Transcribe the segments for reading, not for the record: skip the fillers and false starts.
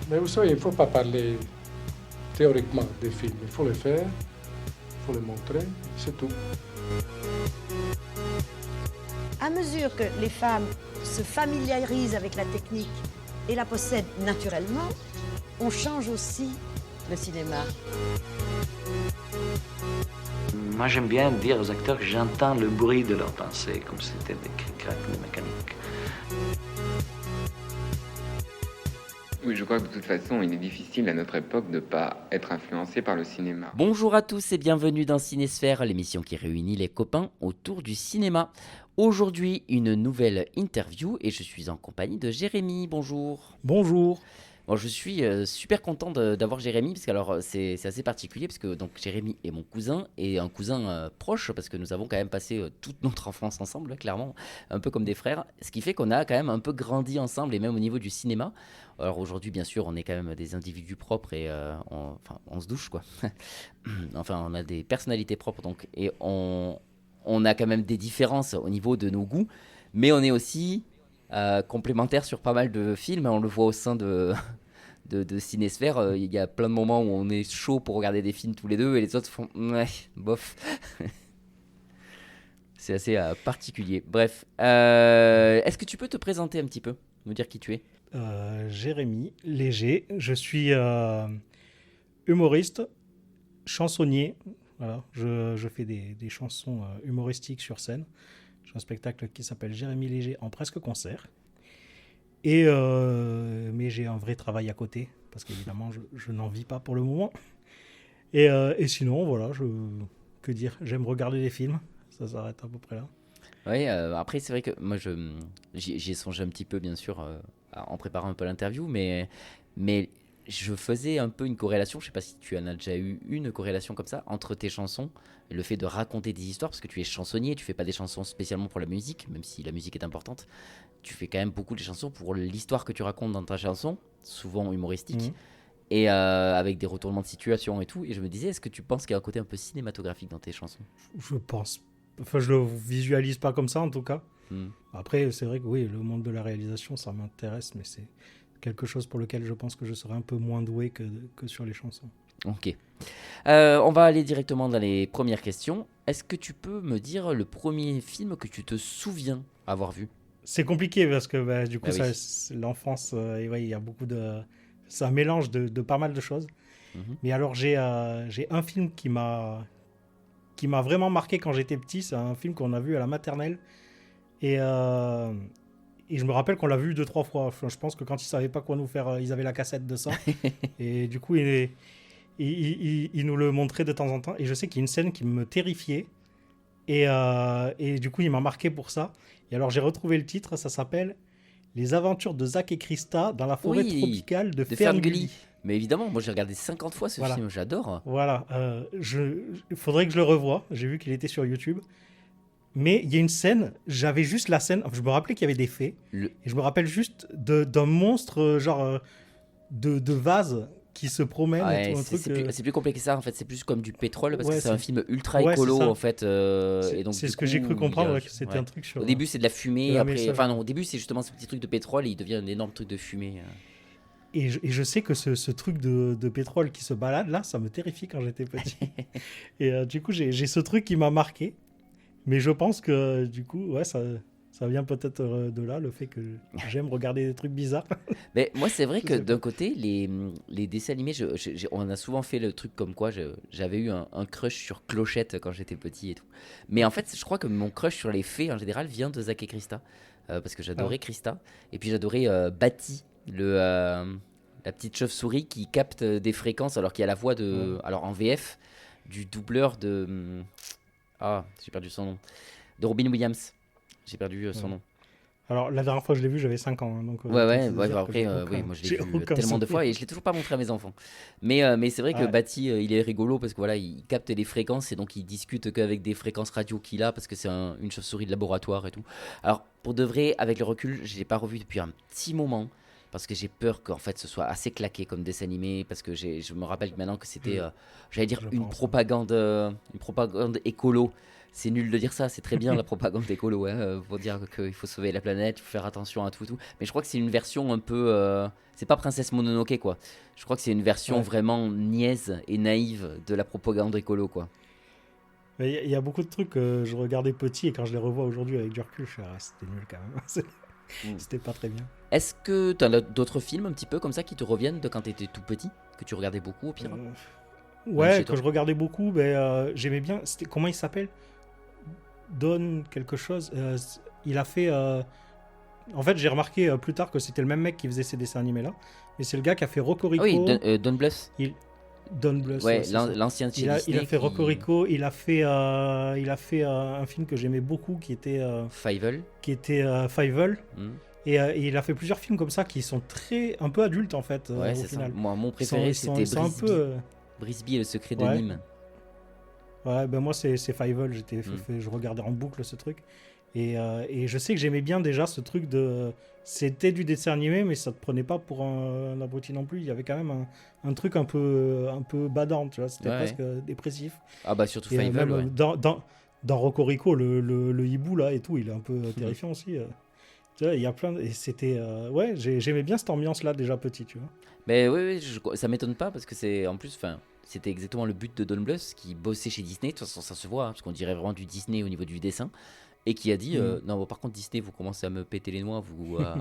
Mais vous savez, il ne faut pas parler théoriquement des films. Il faut les faire, il faut les montrer, c'est tout. À mesure que les femmes se familiarisent avec la technique et la possèdent naturellement, on change aussi le cinéma. Moi, j'aime bien dire aux acteurs que j'entends le bruit de leurs pensées, comme si c'était des cric-crac de mécanique. Oui, je crois que de toute façon, il est difficile à notre époque de ne pas être influencé par le cinéma. Bonjour à tous et bienvenue dans Cinésphère, l'émission qui réunit les copains autour du cinéma. Aujourd'hui, une nouvelle interview et je suis en compagnie de Jérémy. Bonjour. Bonjour. Bon, je suis super content d'avoir Jérémy parce que alors c'est assez particulier parce que donc Jérémy est mon cousin et un cousin proche parce que nous avons quand même passé toute notre enfance ensemble, clairement, un peu comme des frères, ce qui fait qu'on a quand même un peu grandi ensemble et même au niveau du cinéma. Alors aujourd'hui, bien sûr, on est quand même des individus propres et on se douche quoi. Enfin, on a des personnalités propres donc et on a quand même des différences au niveau de nos goûts, mais on est aussi complémentaires sur pas mal de films. On le voit au sein de Cinésphère. Il y a plein de moments où on est chaud pour regarder des films tous les deux et les autres font ouais, bof. C'est assez particulier. Bref, est-ce que tu peux te présenter un petit peu, nous dire qui tu es? Jérémy Léger, je suis humoriste, chansonnier. Voilà, je fais des chansons humoristiques sur scène. J'ai un spectacle qui s'appelle Jérémy Léger en presque concert. Mais j'ai un vrai travail à côté, parce qu'évidemment, je n'en vis pas pour le moment. Et sinon, voilà, que dire, j'aime regarder des films, ça s'arrête à peu près là. Oui, après, c'est vrai que moi, j'y ai songé un petit peu, bien sûr, en préparant un peu l'interview, mais je faisais un peu une corrélation, je sais pas si tu en as déjà eu une corrélation comme ça, entre tes chansons et le fait de raconter des histoires, parce que tu es chansonnier, tu fais pas des chansons spécialement pour la musique, même si la musique est importante, tu fais quand même beaucoup de chansons pour l'histoire que tu racontes dans ta chanson, souvent humoristique, et avec des retournements de situation et tout, et je me disais, est-ce que tu penses qu'il y a un côté un peu cinématographique dans tes chansons? Je pense, enfin je le visualise pas comme ça en tout cas. Après, c'est vrai que oui, le monde de la réalisation, ça m'intéresse, mais c'est quelque chose pour lequel je pense que je serais un peu moins doué que sur les chansons. Ok. On va aller directement dans les premières questions. Est-ce que tu peux me dire le premier film que tu te souviens avoir vu? C'est compliqué parce que du coup, Ah oui. c'est l'enfance, et ouais, il y a beaucoup de... C'est un mélange de pas mal de choses. Mais alors, j'ai un film qui m'a vraiment marqué quand j'étais petit. C'est un film qu'on a vu à la maternelle. Et je me rappelle qu'on l'a vu 2-3 fois. Enfin, je pense que quand ils savaient pas quoi nous faire, ils avaient la cassette de ça. Et du coup, il nous le montrait de temps en temps. Et je sais qu'il y a une scène qui me terrifiait. Et du coup, il m'a marqué pour ça. Et alors, j'ai retrouvé le titre. Ça s'appelle Les aventures de Zach et Krista dans la forêt tropicale de Ferngully. Mais évidemment, moi j'ai regardé 50 fois ce film, j'adore. Voilà. Il faudrait que je le revoie. J'ai vu qu'il était sur YouTube. Mais il y a une scène, j'avais juste la scène, je me rappelais qu'il y avait des fées, et je me rappelle juste d'un monstre, genre de vase qui se promène. Ouais, et tout, c'est plus compliqué que ça, en fait, c'est plus comme du pétrole, parce que c'est un film ultra ouais, écolo, en fait. Et donc, c'est ce que j'ai cru comprendre, que c'était un truc sur... Au début, c'est de la fumée, de après... Enfin non, au début, c'est justement ce petit truc de pétrole, et il devient un énorme truc de fumée. Et je sais que ce truc de pétrole qui se balade, là, ça me terrifie quand j'étais petit. Et du coup, j'ai ce truc qui m'a marqué. Mais je pense que du coup, ouais, ça vient peut-être de là, le fait que j'aime regarder des trucs bizarres. Mais moi, c'est vrai que d'un côté, les dessins animés, on a souvent fait le truc comme quoi j'avais eu un crush sur Clochette quand j'étais petit et tout. Mais en fait, je crois que mon crush sur les fées en général vient de Zach et Krista. Parce que j'adorais Krista. Et puis j'adorais Batty, la petite chauve-souris qui capte des fréquences alors qu'il y a la voix de. Alors en VF, du doubleur de. J'ai perdu son nom. De Robin Williams. J'ai perdu son nom. Alors, la dernière fois que je l'ai vu, j'avais 5 ans. Hein, donc, après, oui, moi je l'ai vu tellement de fois et je l'ai toujours pas montré à mes enfants. Mais c'est vrai que Batty, il est rigolo parce que voilà, il capte les fréquences et donc il discute qu'avec des fréquences radio qu'il a parce que c'est une chauve-souris de laboratoire et tout. Alors, pour de vrai, avec le recul, je l'ai pas revu depuis un petit moment. Parce que j'ai peur qu'en fait ce soit assez claqué comme dessin animé, parce que je me rappelle maintenant que c'était, j'allais dire une propagande écolo. c'est nul de dire ça, c'est très bien la propagande écolo, hein, pour dire qu'il faut sauver la planète, il faut faire attention à tout, tout. Mais je crois que c'est une version un peu. C'est pas Princesse Mononoke, quoi. Je crois que c'est une version Ouais. vraiment niaise et naïve de la propagande écolo, quoi. Mais il y a beaucoup de trucs que je regardais petit et quand je les revois aujourd'hui avec du recul, je fais ah, c'était nul quand même. C'était pas très bien. Est-ce que tu as d'autres films un petit peu comme ça qui te reviennent de quand tu étais tout petit, que tu regardais beaucoup au pire? Ouais, chez que toi. je regardais beaucoup, j'aimais bien. Comment il s'appelle? Don quelque chose. Il a fait. En fait, j'ai remarqué plus tard que c'était le même mec qui faisait ces dessins animés là. Mais c'est le gars qui a fait Ah Rocorico. oui, Don Bluth. Don Bluth. Ouais, c'est ça. l'ancien de chez Il a Disney. fait Rocorico. Il a fait un film que j'aimais beaucoup qui était Fievel. Fievel. Hmm. Et il a fait plusieurs films comme ça qui sont un peu adultes en fait Ouais, au c'est ça. final. Moi, mon préféré, Ils sont c'était un Brisby. peu. Brisby et le secret de Ouais. Nîmes. Ouais, ben moi c'est Fievel, je regardais en boucle ce truc. Et je sais que j'aimais bien déjà ce truc de. C'était du dessin animé, mais ça te prenait pas pour un abruti non plus. Il y avait quand même un truc un peu badant, tu vois. C'était Ouais. presque dépressif. Ah bah surtout Et Fievel, même ouais. dans Rocorico, le hibou là et tout, il est un peu terrifiant aussi. Tu vois, il y a plein. Et c'était. Ouais, j'aimais bien cette ambiance là déjà petit, tu vois. Mais oui, ça m'étonne pas parce que c'est en plus, enfin, c'était exactement le but de Don Bluth qui bossait chez Disney. De toute façon, ça se voit, hein, parce qu'on dirait vraiment du Disney au niveau du dessin. Et qui a dit non, bon, par contre, Disney, vous commencez à me péter les noix,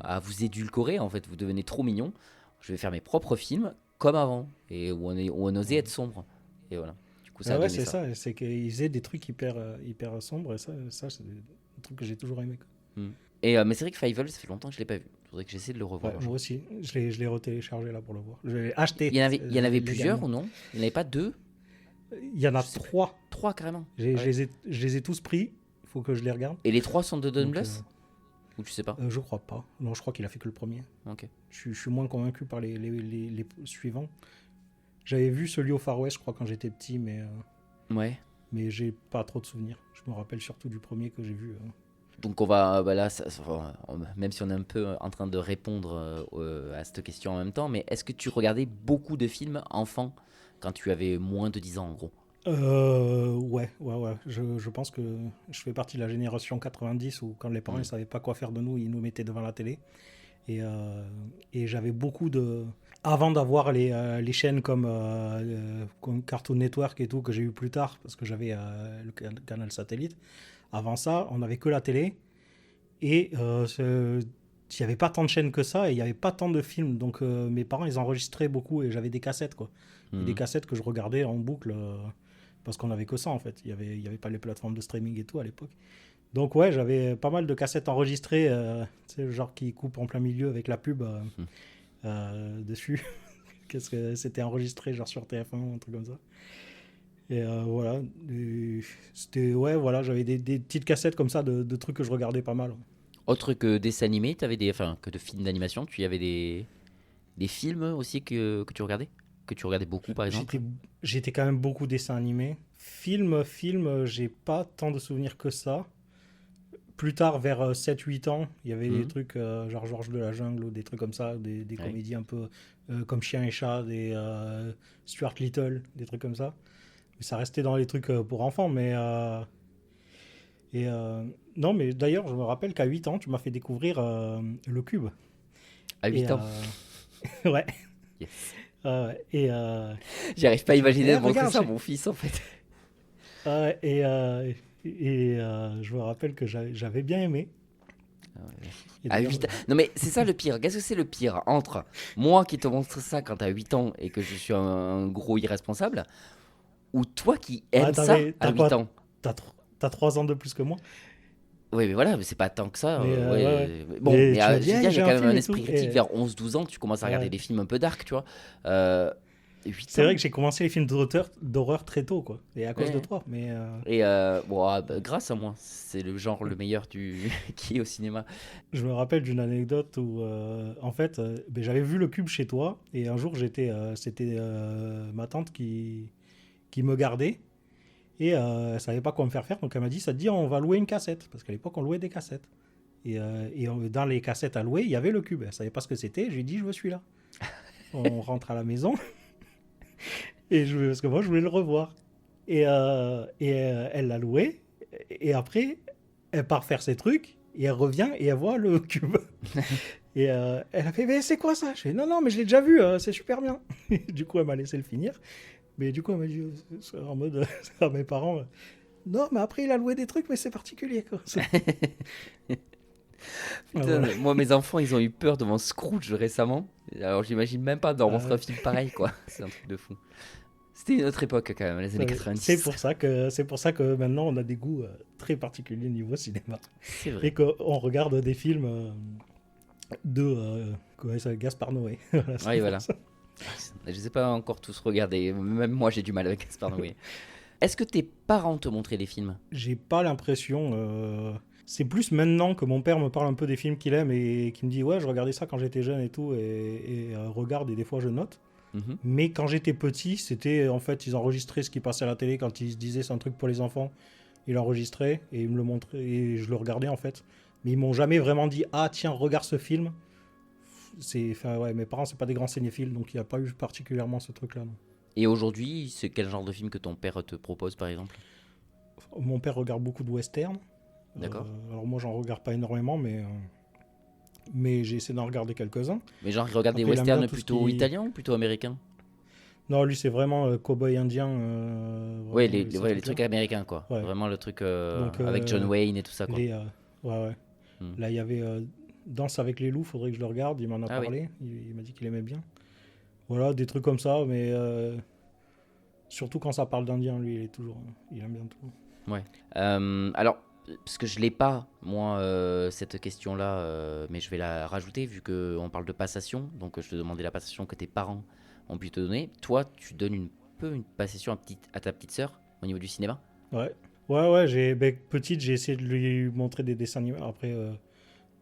à vous édulcorer, en fait, vous devenez trop mignon. Je vais faire mes propres films comme avant, et où on osait être sombre. Et voilà. Du coup, ça a ouais, donné c'est ça. ça. C'est qu'ils faisaient des trucs hyper sombres et ça c'est un truc que j'ai toujours aimé, quoi. Et, mais c'est vrai que Fievel, ça fait longtemps que je l'ai pas vu. Il faudrait que j'essaie de le revoir. Ouais, un jour. moi aussi, je l'ai retéléchargé là pour le voir. Je l'ai acheté. Il y en avait plusieurs légalement. ou non? Il n'y en avait pas deux? Il y en a Je sais plus. 3. Trois carrément. Je Ouais. les ai tous pris. Il faut que je les regarde. Et les trois sont de Don Donc, Bluth? Ou tu sais pas? Je crois pas. Non, je crois qu'il a fait que le premier. Ok. Je suis moins convaincu par les suivants. J'avais vu celui au Far West, je crois, quand j'étais petit, Ouais. mais j'ai pas trop de souvenirs. Je me rappelle surtout du premier que j'ai vu. Donc on va, bah là, même si on est un peu en train de répondre à cette question en même temps, mais est-ce que tu regardais beaucoup de films enfants quand tu avais moins de 10 ans en gros? Ouais. Je pense que je fais partie de la génération 90 où quand les parents ne savaient pas quoi faire de nous, ils nous mettaient devant la télé. Et j'avais beaucoup de... Avant d'avoir les chaînes comme Cartoon Network et tout, que j'ai eu plus tard, parce que j'avais le canal satellite, avant ça, on n'avait que la télé. Et il n'y avait pas tant de chaînes que ça, et il n'y avait pas tant de films. Donc mes parents, ils enregistraient beaucoup, et j'avais des cassettes, quoi. Et des cassettes que je regardais en boucle, parce qu'on n'avait que ça, en fait. Il y avait pas les plateformes de streaming et tout à l'époque. Donc ouais, j'avais pas mal de cassettes enregistrées, tu sais, genre qui coupent en plein milieu avec la pub dessus. Qu'est-ce que c'était enregistré genre sur TF1, un truc comme ça. Et voilà, et c'était ouais, voilà, j'avais des petites cassettes comme ça de trucs que je regardais pas mal. Autre que dessins animés, que de films d'animation, tu y avais des films aussi que tu regardais? Que tu regardais beaucoup par exemple? J'étais quand même beaucoup dessins animés. Film, j'ai pas tant de souvenirs que ça. Plus tard, vers 7-8 ans, il y avait des trucs genre Georges de la Jungle ou des trucs comme ça, des comédies un peu comme Chien et Chat, des Stuart Little, des trucs comme ça. Mais ça restait dans les trucs pour enfants, mais... non, mais d'ailleurs, je me rappelle qu'à 8 ans, tu m'as fait découvrir le Cube. À 8 Et, ans? Ouais. Yes. J'arrive pas à imaginer de montrer regarde, ça à mon fils en fait. Je me rappelle que j'avais bien aimé. Et À d'ailleurs, 8 ans. Non mais c'est ça le pire. Qu'est-ce que c'est le pire entre moi qui te montre ça quand t'as 8 ans et que je suis un gros irresponsable, ou toi qui aimes ça à 8 ans? T'as 3 ans de plus que moi. Oui, mais voilà, mais c'est pas tant que ça. Mais, ouais. Bon, Mais mais tu m'as je dit, veux hey, dire, j'ai j'ai un quand même film un et esprit tout, critique et- vers 11-12 ans, tu commences à regarder Ouais. des films un peu dark, tu vois. 8 C'est ans. vrai que j'ai commencé les films d'horreur très tôt, quoi. Et à cause Ouais. de toi. Mais Et bon, grâce à moi, c'est le genre le meilleur qui est au cinéma. je me rappelle d'une anecdote où, en fait, j'avais vu le Cube chez toi. Et un jour, c'était ma tante qui me gardait. Et elle savait pas quoi me faire faire. Donc elle m'a dit, ça te dit, on va louer une cassette. Parce qu'à l'époque, on louait des cassettes. Et dans les cassettes à louer, il y avait le Cube. Elle savait pas ce que c'était. Je lui ai dit, je veux celui-là. On rentre à la maison. Parce que moi, je voulais le revoir. Et elle l'a loué. Et après, elle part faire ses trucs, et elle revient, et elle voit le cube. Et elle a fait, mais c'est quoi ça? Je fais, non, mais je l'ai déjà vu, c'est super bien. Du coup, elle m'a laissé le finir. Mais du coup, elle m'a dit, en mode, à mes parents, non, mais après, il a loué des trucs, mais c'est particulier, quoi. Putain, moi, mes enfants, ils ont eu peur devant Scrooge récemment. Alors, j'imagine même pas d'en montrer un film pareil, quoi. C'est un truc de fou. C'était une autre époque, quand même, les années 90. C'est pour ça que maintenant, on a des goûts très particuliers niveau cinéma. C'est vrai. Et qu'on regarde des films de Gaspard Noé. Oui, voilà. Je les ai pas encore tous regardés. Même moi, j'ai du mal avec Gaspard Noé. Est-ce que tes parents te montraient des films? J'ai pas l'impression. C'est plus maintenant que mon père me parle un peu des films qu'il aime et qui me dit ouais, je regardais ça quand j'étais jeune et tout, et regarde, et des fois je note. Mais quand j'étais petit, c'était en fait, ils enregistraient ce qui passait à la télé quand ils se disaient c'est un truc pour les enfants. Ils l'enregistraient et ils me le montraient et je le regardais en fait. Mais ils m'ont jamais vraiment dit ah tiens, regarde ce film. Mes parents, c'est pas des grands cinéphiles, donc il n'y a pas eu particulièrement ce truc-là. Non. Et aujourd'hui, c'est quel genre de film que ton père te propose, par exemple? Mon père regarde beaucoup de westerns. D'accord. Alors moi, j'en regarde pas énormément, mais j'ai essayé d'en regarder quelques-uns. Mais genre, il regarde des Après, il aime westerns bien tout plutôt ce qui- italiens ou plutôt américains? Non, lui, c'est vraiment cow-boy indien. Ouais, vraiment, les trucs américains, quoi. Ouais. Vraiment le truc Donc, avec John Wayne et tout ça, quoi. Ouais. Là, il y avait Danse avec les loups, faudrait que je le regarde. Il m'en a Ah oui. parlé. Il m'a dit qu'il aimait bien. Voilà, des trucs comme ça, mais surtout quand ça parle d'indien, lui, il aime bien tout. Ouais. Alors, parce que je l'ai pas, moi, cette question-là, mais je vais la rajouter vu qu'on parle de passation. Donc, je te demandais la passation que tes parents ont pu te donner. Toi, tu donnes une passation à ta petite sœur au niveau du cinéma? Ouais. Petite, j'ai essayé de lui montrer des dessins animés. Après,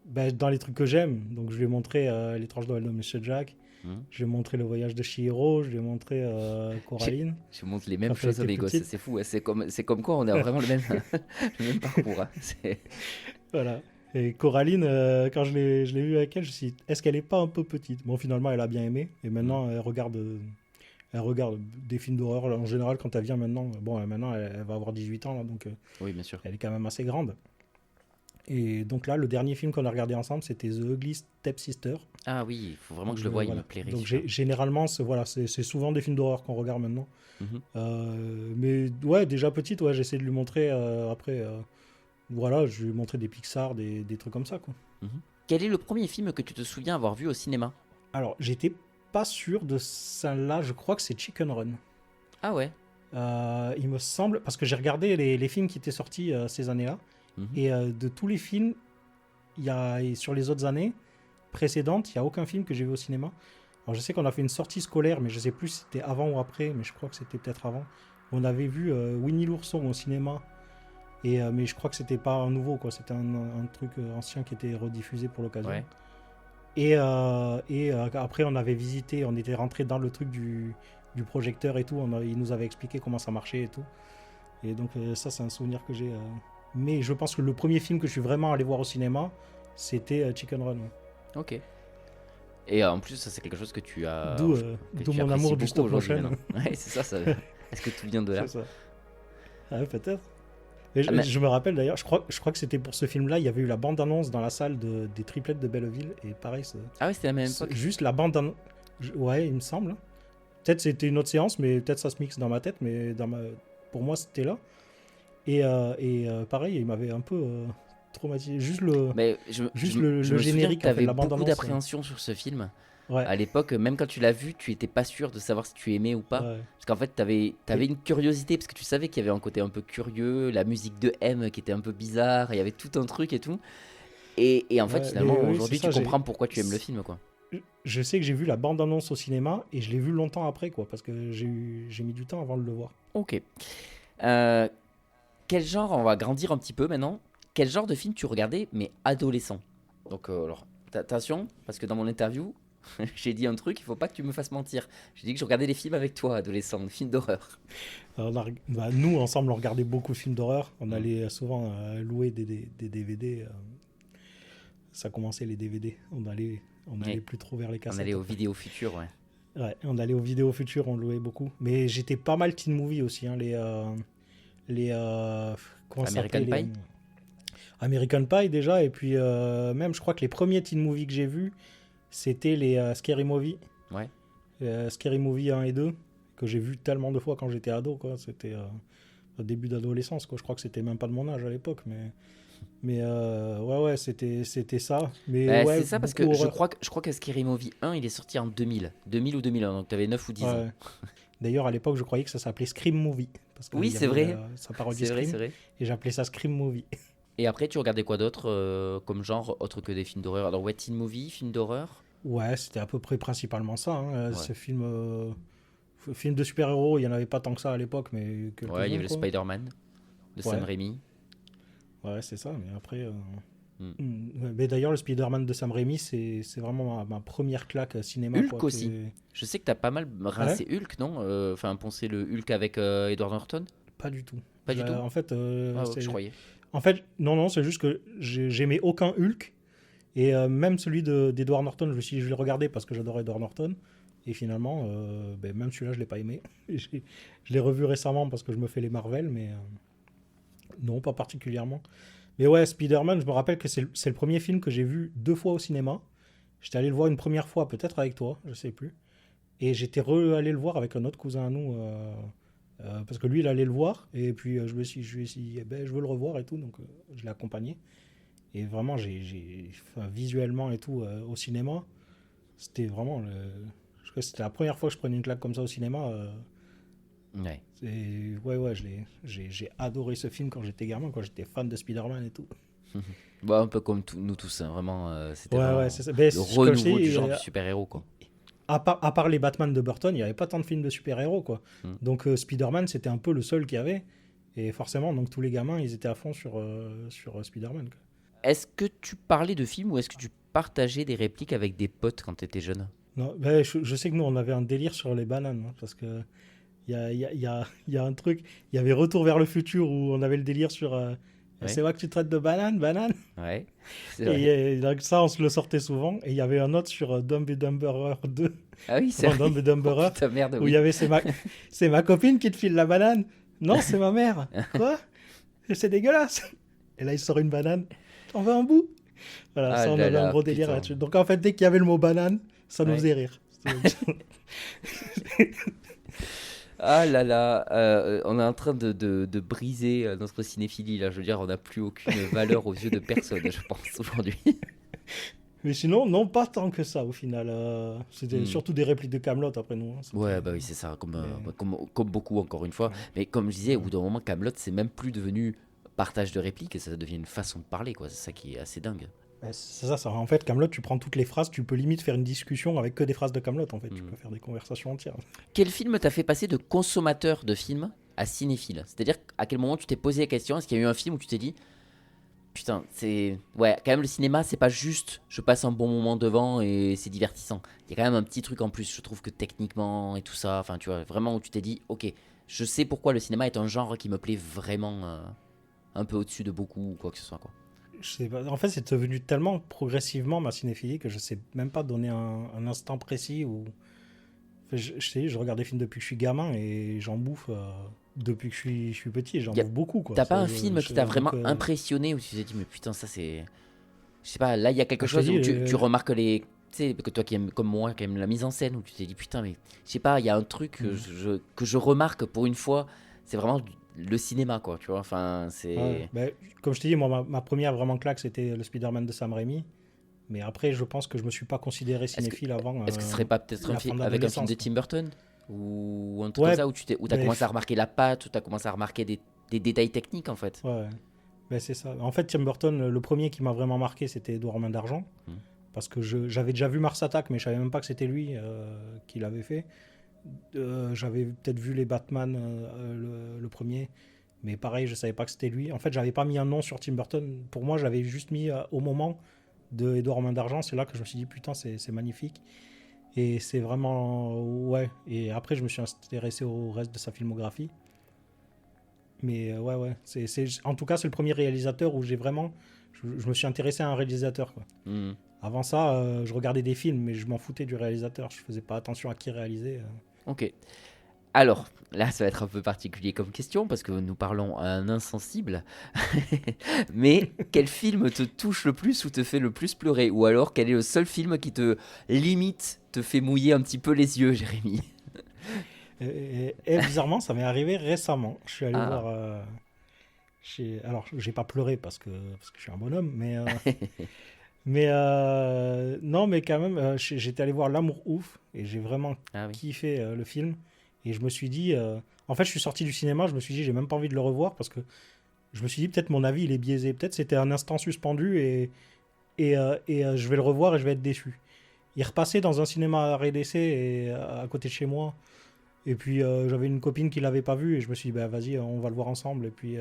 dans les trucs que j'aime, donc je lui ai montré L'étrange Noël de Monsieur Jack. Je lui ai montré Le voyage de Chihiro. Je lui ai montré Coraline. Je montre les mêmes Quand elle choses à était mes gosses, petite. c'est fou. C'est comme quoi on a vraiment le même, le même parcours. Hein. Voilà. Et Coraline, quand je l'ai vue avec elle, je me suis dit, est-ce qu'elle est pas un peu petite? Bon, finalement, elle a bien aimé. Et maintenant, elle regarde des films d'horreur. En général, quand elle vient maintenant, maintenant, elle va avoir 18 ans, là, donc Oui, bien sûr. elle est quand même assez grande. Et donc là, le dernier film qu'on a regardé ensemble, c'était The Ugly Stepsister. Ah oui, il faut vraiment que je le voie, il me plairait. Donc celui-là. généralement, c'est souvent des films d'horreur qu'on regarde maintenant. Mhm. Mais ouais, déjà petite, ouais, j'essaie de lui montrer après. Voilà, je lui ai montré des Pixar, des trucs comme ça, quoi. Quel est le premier film que tu te souviens avoir vu au cinéma? Alors, j'étais pas sûr de celle-là, je crois que c'est Chicken Run. Ah ouais. Il me semble, parce que j'ai regardé les films qui étaient sortis ces années-là, et de tous les films, et sur les autres années précédentes, il n'y a aucun film que j'ai vu au cinéma. Alors je sais qu'on a fait une sortie scolaire, mais je sais plus si c'était avant ou après, mais je crois que c'était peut-être avant. On avait vu Winnie l'ourson au cinéma, mais je crois que c'était pas un nouveau, quoi. C'était un truc ancien qui était rediffusé pour l'occasion. Ouais. Et après, on avait visité, on était rentré dans le truc du projecteur et tout. Il nous avait expliqué comment ça marchait et tout. Et donc, ça, c'est un souvenir que j'ai. Mais je pense que le premier film que je suis vraiment allé voir au cinéma, c'était Chicken Run. Ouais. Ok. Et en plus, ça, c'est quelque chose que tu as. D'où que d'où tu mon apprécies amour du beaucoup stop aujourd'hui, motion. maintenant. Ouais, c'est ça. Est-ce que tout vient de là? C'est ça. Ah ouais, peut-être. Et mais- je me rappelle d'ailleurs, je crois que c'était pour ce film-là, il y avait eu la bande-annonce dans la salle des triplettes de Belleville. Et pareil, Ah ouais, c'était la même époque. juste la bande-annonce. Ouais, il me semble. Peut-être c'était une autre séance, mais peut-être ça se mixe dans ma tête, mais pour moi, c'était là. Et pareil, il m'avait un peu traumatisé. Juste le Mais Juste je le me souviens générique que a fait t'avais la beaucoup bande-annonce, d'appréhension sur ce film. Ouais. À l'époque, même quand tu l'as vu, tu étais pas sûr de savoir si tu aimais ou pas. Ouais. Parce qu'en fait, t'avais une curiosité, parce que tu savais qu'il y avait un côté un peu curieux, la musique de M qui était un peu bizarre, il y avait tout un truc et tout. Et en fait, Ouais, finalement, mais oui, aujourd'hui, c'est tu ça, comprends pourquoi tu aimes le film, quoi. Je sais que j'ai vu la bande-annonce au cinéma et je l'ai vu longtemps après, quoi, parce que j'ai mis du temps avant de le voir. Ok. Quel genre, on va grandir un petit peu maintenant, quel genre de film tu regardais, mais adolescent? Donc, alors, attention, parce que dans mon interview, j'ai dit un truc, il faut pas que tu me fasses mentir. J'ai dit que je regardais des films avec toi, adolescent, des films d'horreur. Alors, nous, ensemble, on regardait beaucoup de films d'horreur. On allait souvent louer des DVD. Ça commençait les DVD. On allait Ouais. plus trop vers les cassettes. On allait aux vidéos futures, ouais. Ouais, on allait aux vidéos futures, on louait beaucoup. Mais j'étais pas mal teen movie aussi. Hein, les comment ça American s'appelait, Pie. American Pie déjà, et puis même je crois que les premiers teen movies que j'ai vus, c'était les Scary Movie. Ouais. Scary Movie 1 et 2, que j'ai vu tellement de fois quand j'étais ado, quoi. C'était au début d'adolescence, quoi. Je crois que c'était même pas de mon âge à l'époque, mais ouais, c'était ça. Mais Bah, ouais, c'est ça parce que beaucoup je crois que Scary Movie 1 il est sorti en 2000 ou 2001, donc t'avais 9 ou 10 ans. ouais. D'ailleurs, à l'époque, je croyais que ça s'appelait Scream Movie. Parce que Oui, il y c'est avait, vrai. ça parodie C'est vrai, Scream, c'est vrai. et j'appelais ça Scream Movie. Et après, tu regardais quoi d'autre comme genre, autre que des films d'horreur? Alors, ouais, teen movie, film d'horreur? Ouais, c'était à peu près principalement ça, hein. Ouais. Ce film de super-héros, il n'y en avait pas tant que ça à l'époque, mais quelques-uns, Ouais, il y avait le quoi. Spider-Man de Sam Ouais. Raimi. Ouais, c'est ça, mais après... Hmm. Mais d'ailleurs, le Spider-Man de Sam Raimi, c'est vraiment ma première claque cinéma. Hulk quoi, aussi. que- Je sais que t'as pas mal rincé Hulk, non? Enfin, poncé le Hulk avec Edward Norton? Pas du tout. Pas du tout? En fait, Ah ouais, je croyais. En fait, non, c'est juste que j'aimais aucun Hulk. Et même celui d'Edward Norton, je me suis dit, je vais le regarder parce que j'adore Edward Norton. Et finalement, même celui-là, je ne l'ai pas aimé. Je l'ai revu récemment parce que je me fais les Marvel, mais non, pas particulièrement. Mais ouais, Spider-Man, je me rappelle que c'est le premier film que j'ai vu 2 fois au cinéma. J'étais allé le voir une première fois, peut-être avec toi, je sais plus. Et j'étais allé le voir avec un autre cousin à nous, parce que lui, il allait le voir. Et puis, je lui ai dit, je veux le revoir et tout, donc je l'ai accompagné. Et vraiment, enfin, visuellement et tout, au cinéma, c'était vraiment... je crois que c'était la première fois que je prenais une claque comme ça au cinéma. Ouais. Ouais, j'ai adoré ce film quand j'étais gamin, quand j'étais fan de Spider-Man et tout. Bah, un peu comme nous tous, hein, vraiment. C'était Ouais, vraiment ouais, c'est ça. Ben, le comme je renouveau dis, du genre du super-héros, quoi. à part les Batman de Burton, il n'y avait pas tant de films de super-héros, quoi. Donc Spider-Man, c'était un peu le seul qu'il y avait. Et forcément, donc tous les gamins, ils étaient à fond sur Spider-Man, quoi. Est-ce que tu parlais de films ou est-ce que tu partageais des répliques avec des potes quand tu étais jeune? Non, ben, je sais que nous, on avait un délire sur les bananes, hein, parce que il y a un truc, il y avait Retour vers le futur où on avait le délire sur Ouais. c'est vrai que tu traites de banane. Ouais, c'est vrai. Et donc ça, on se le sortait souvent. Et il y avait un autre sur Dumb and Dumberer 2, Ah oui, c'est enfin, vrai. Dumb and Dumberer, Putain, merde, où oui. il y avait c'est ma copine qui te file la banane. Non, c'est ma mère. Quoi? C'est dégueulasse. Et là, il sort une banane. T'en veux un bout? Voilà, Ah ça, on là avait là, un gros délire putain. là-dessus. Donc en fait, dès qu'il y avait le mot banane, ça nous Ouais. faisait rire. Ah là là, on est en train de briser notre cinéphilie, là. Je veux dire, on n'a plus aucune valeur aux yeux de personne, je pense, aujourd'hui. Mais sinon, non, pas tant que ça au final. C'était Hmm. surtout des répliques de Camelot après nous, hein. C'était- Ouais, bah oui, c'est ça, Mais- comme beaucoup, encore une fois. Mais comme je disais, au bout d'un moment, Kaamelott, c'est même plus devenu partage de répliques, et ça devient une façon de parler, quoi. C'est ça qui est assez dingue. Ouais, c'est ça. En fait, Camelot, tu prends toutes les phrases, tu peux limite faire une discussion avec que des phrases de Camelot. En fait, tu peux faire des conversations entières. Quel film t'a fait passer de consommateur de films à cinéphile? C'est-à-dire, à quel moment tu t'es posé la question, est-ce qu'il y a eu un film où tu t'es dit, putain, c'est... Ouais, quand même, le cinéma, c'est pas juste je passe un bon moment devant et c'est divertissant. Il y a quand même un petit truc en plus, je trouve que techniquement et tout ça, enfin, tu vois, vraiment où tu t'es dit, ok, je sais pourquoi le cinéma est un genre qui me plaît vraiment un peu au-dessus de beaucoup ou quoi que ce soit, quoi. Je sais pas. En fait, c'est devenu tellement progressivement ma cinéphilie que je sais même pas donner un instant précis où. Enfin, je sais, je regarde des films depuis que je suis gamin et j'en bouffe depuis que je suis petit. J'en Y a- bouffe beaucoup, quoi. T'as pas Ça, un film qui t'a donc, vraiment impressionné où tu t'es dit, mais putain, ça c'est. Je sais pas, là il y a quelque Je te chose où dis, tu remarques les. Tu sais, que toi qui aimes comme moi, qui aime la mise en scène, où tu t'es dit, putain, mais je sais pas, il y a un truc que je remarque pour une fois, c'est vraiment le cinéma, quoi, tu vois. Enfin, c'est. Ouais, ben, comme je t'ai dit, moi, ma première vraiment claque, c'était le Spider-Man de Sam Raimi. Mais après, je pense que je me suis pas considéré cinéphile avant. Est-ce que ce serait pas peut-être la un fin film avec un film de d'adolescence, Tim Burton ou un truc Ouais, comme ça où où t'as mais- commencé à remarquer la patte, où t'as commencé à remarquer des détails techniques en fait. Ouais, ben, c'est ça. En fait, Tim Burton, le premier qui m'a vraiment marqué, c'était Edouard Main d'Argent. Parce que j'avais déjà vu Mars Attack, mais je savais même pas que c'était lui qui l'avait fait. J'avais peut-être vu les Batman, le premier, mais pareil, je savais pas que c'était lui. En fait, j'avais pas mis un nom sur Tim Burton. Pour moi, je l'avais juste mis au moment de Edouard Main d'Argent. C'est là que je me suis dit, putain, c'est magnifique. Et c'est vraiment... Ouais. Et après, je me suis intéressé au reste de sa filmographie. Mais ouais. En tout cas, c'est le premier réalisateur où j'ai vraiment... Je me suis intéressé à un réalisateur, quoi. Avant ça, je regardais des films, mais je m'en foutais du réalisateur. Je faisais pas attention à qui réalisait. Ok. Alors, là, ça va être un peu particulier comme question parce que nous parlons à un insensible. Mais quel film te touche le plus ou te fait le plus pleurer? Ou alors, quel est le seul film qui te limite, te fait mouiller un petit peu les yeux, Jérémy? Et bizarrement, ça m'est arrivé récemment. Je suis allé Ah. voir. Alors, j'ai pas pleuré parce que je suis un bonhomme, non, mais quand même, j'étais allé voir L'Amour ouf et j'ai vraiment Ah oui. kiffé le film. Et je me suis dit, en fait, je suis sorti du cinéma, je me suis dit, j'ai même pas envie de le revoir parce que je me suis dit, peut-être mon avis il est biaisé, peut-être c'était un instant suspendu et je vais le revoir et je vais être déçu. Il repassait dans un cinéma à RDC et à côté de chez moi. Et puis j'avais une copine qui l'avait pas vu et je me suis dit bah vas-y on va le voir ensemble et puis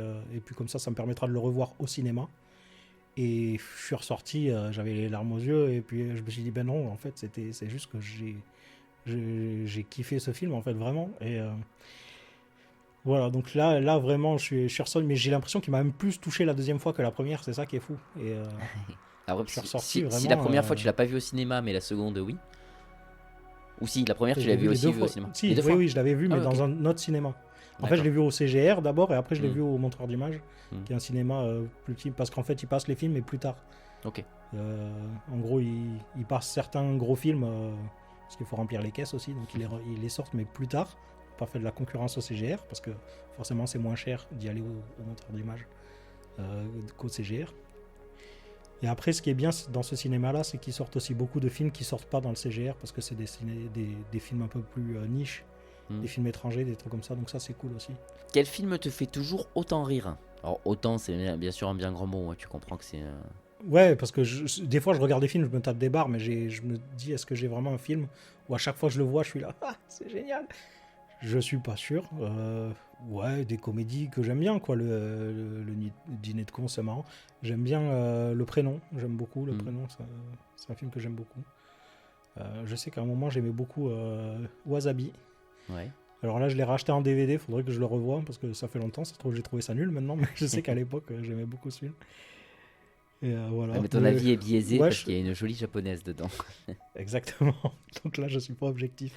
comme ça me permettra de le revoir au cinéma. Et je suis ressorti, j'avais les larmes aux yeux et puis je me suis dit ben non en fait c'est juste que j'ai kiffé ce film en fait vraiment et voilà donc là vraiment je suis ressorti mais j'ai l'impression qu'il m'a même plus touché la deuxième fois que la première, c'est ça qui est fou et Après, je suis ressorti si vraiment, la première fois tu l'as pas vu au cinéma, mais la seconde, oui. Ou si, la première tu je l'as l'ai vu les aussi deux au fois. cinéma. Si, Les deux oui, fois. oui, je l'avais vu, Ah mais ouais, dans ok. un autre cinéma. En fait, D'accord. je l'ai vu au CGR d'abord, et après, je l'ai Mm. vu au Montreur d'Images, Mm. qui est un cinéma plus petit, parce qu'en fait, ils passent les films, mais plus tard. Ok. En gros, ils passent certains gros films, parce qu'il faut remplir les caisses aussi, donc ils les sortent, mais plus tard. Pas fait de la concurrence au CGR, parce que forcément, c'est moins cher d'y aller au Montreur d'Images qu'au CGR. Et après, ce qui est bien dans ce cinéma-là, c'est qu'ils sortent aussi beaucoup de films qui sortent pas dans le CGR, parce que c'est des films un peu plus niches, des films étrangers, des trucs comme ça, donc ça, c'est cool aussi. Quel film te fait toujours autant rire? Alors, autant, c'est bien sûr un bien grand mot, hein, tu comprends que c'est. Ouais, parce que des fois, je regarde des films, je me tape des barres, mais je me dis, est-ce que j'ai vraiment un film où à chaque fois que je le vois, je suis là, ah, c'est génial. Je suis pas sûr. Ouais, des comédies que j'aime bien, quoi. Le Dîner de con, c'est marrant. J'aime bien Le Prénom. J'aime beaucoup Le Prénom. C'est un film que j'aime beaucoup. Je sais qu'à un moment, j'aimais beaucoup Wasabi. Ouais. Alors là, je l'ai racheté en DVD. Faudrait que je le revoie parce que ça fait longtemps. Ça se trouve, j'ai trouvé ça nul maintenant, mais je sais qu'à l'époque, j'aimais beaucoup ce film. Et voilà. Ouais, mais ton avis est biaisé ouais, parce qu'il y a une jolie japonaise dedans. Exactement. Donc là, je suis pas objectif.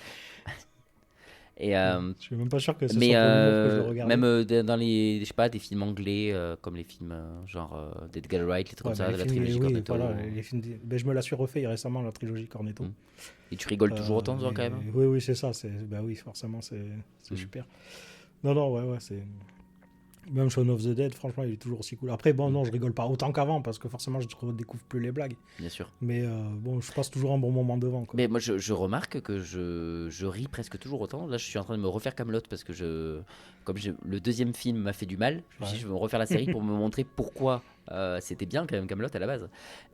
Et, Je suis même pas sûr que ce mais soit pour l'humour que je le regarde. même dans les, je sais pas, des films anglais comme les films genre d'Edgar Wright, les trucs comme ça, de la trilogie Cornetto. Voilà, les films je me la suis refait récemment, la trilogie Cornetto. Et tu rigoles toujours autant, toi, quand même. Oui, c'est ça. Bah oui, forcément, c'est super. Non, ouais, c'est. Même Shaun of the Dead, franchement, il est toujours aussi cool. Après, bon, non, je rigole pas autant qu'avant parce que forcément, je ne redécouvre plus les blagues. Bien sûr. Mais bon, je passe toujours un bon moment devant. Quoi. Mais moi, je remarque que je ris presque toujours autant. Là, je suis en train de me refaire Kaamelott parce que le deuxième film m'a fait du mal. Je me suis dit, je vais me refaire la série pour me montrer pourquoi c'était bien quand même Kaamelott à la base.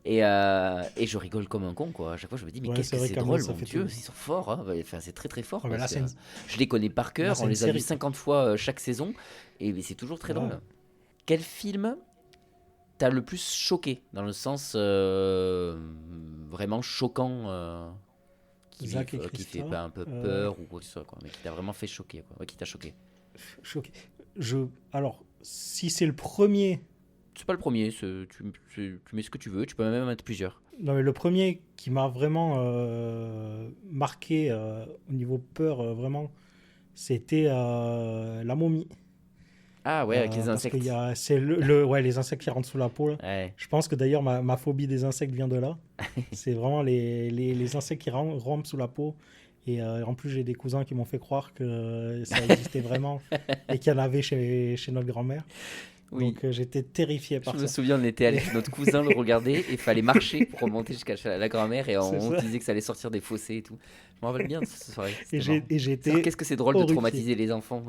Et je rigole comme un con, quoi. À chaque fois, je me dis, mais qu'est-ce que c'est drôle, mon Dieu, ils sont forts. Hein. Enfin, c'est très très fort. Ouais, là, je les connais par cœur, on les a vus 50 fois chaque saison. Et c'est toujours très drôle. Quel film t'as le plus choqué, dans le sens vraiment choquant, qui fait pas un peu peur ou quoi que ce soit, quoi, mais qui t'a vraiment fait choquer, quoi, qui t'a choqué? Choqué. Alors, si c'est le premier... C'est pas le premier, tu mets ce que tu veux, tu peux même mettre plusieurs. Non, mais le premier qui m'a vraiment marqué au niveau peur, vraiment, c'était La Momie. Ah ouais, avec les insectes. C'est les insectes qui rentrent sous la peau. Là. Ouais. Je pense que d'ailleurs ma phobie des insectes vient de là. C'est vraiment les insectes qui rampent sous la peau. Et en plus, j'ai des cousins qui m'ont fait croire que ça existait vraiment et qu'il y en avait chez notre grand-mère. Oui. Donc j'étais terrifié par ça. Je me souviens, on était allé chez notre cousin le regarder et il fallait marcher pour remonter jusqu'à la grand-mère et on disait que ça allait sortir des fossés et tout. Je me rappelle bien de cette soirée. Et j'étais. Qu'est-ce que c'est drôle de traumatiser les enfants.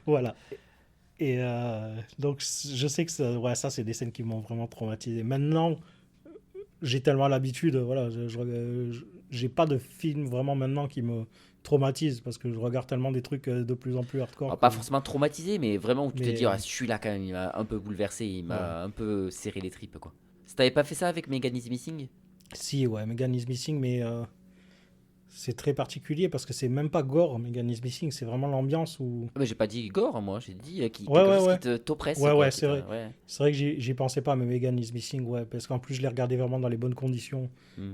Voilà. Et donc je sais que ça c'est des scènes qui m'ont vraiment traumatisé. Maintenant, j'ai tellement l'habitude, voilà, j'ai pas de film vraiment maintenant qui me traumatise parce que je regarde tellement des trucs de plus en plus hardcore. Alors, pas forcément traumatisé, mais vraiment où tu te dis, celui-là quand même, il m'a un peu bouleversé, il m'a un peu serré les tripes, quoi. T'avais pas fait ça avec Megan is Missing? Si, ouais, Megan is Missing, mais c'est très particulier parce que c'est même pas gore, Megan is Missing, c'est vraiment l'ambiance où. Mais j'ai pas dit gore, moi, j'ai dit quelque Ouais, chose ouais. qui t'oppresse. Ouais, quoi, ouais, qui c'est vrai. ouais. C'est vrai que j'y pensais pas, mais Megan is Missing, ouais, parce qu'en plus je l'ai regardé vraiment dans les bonnes conditions,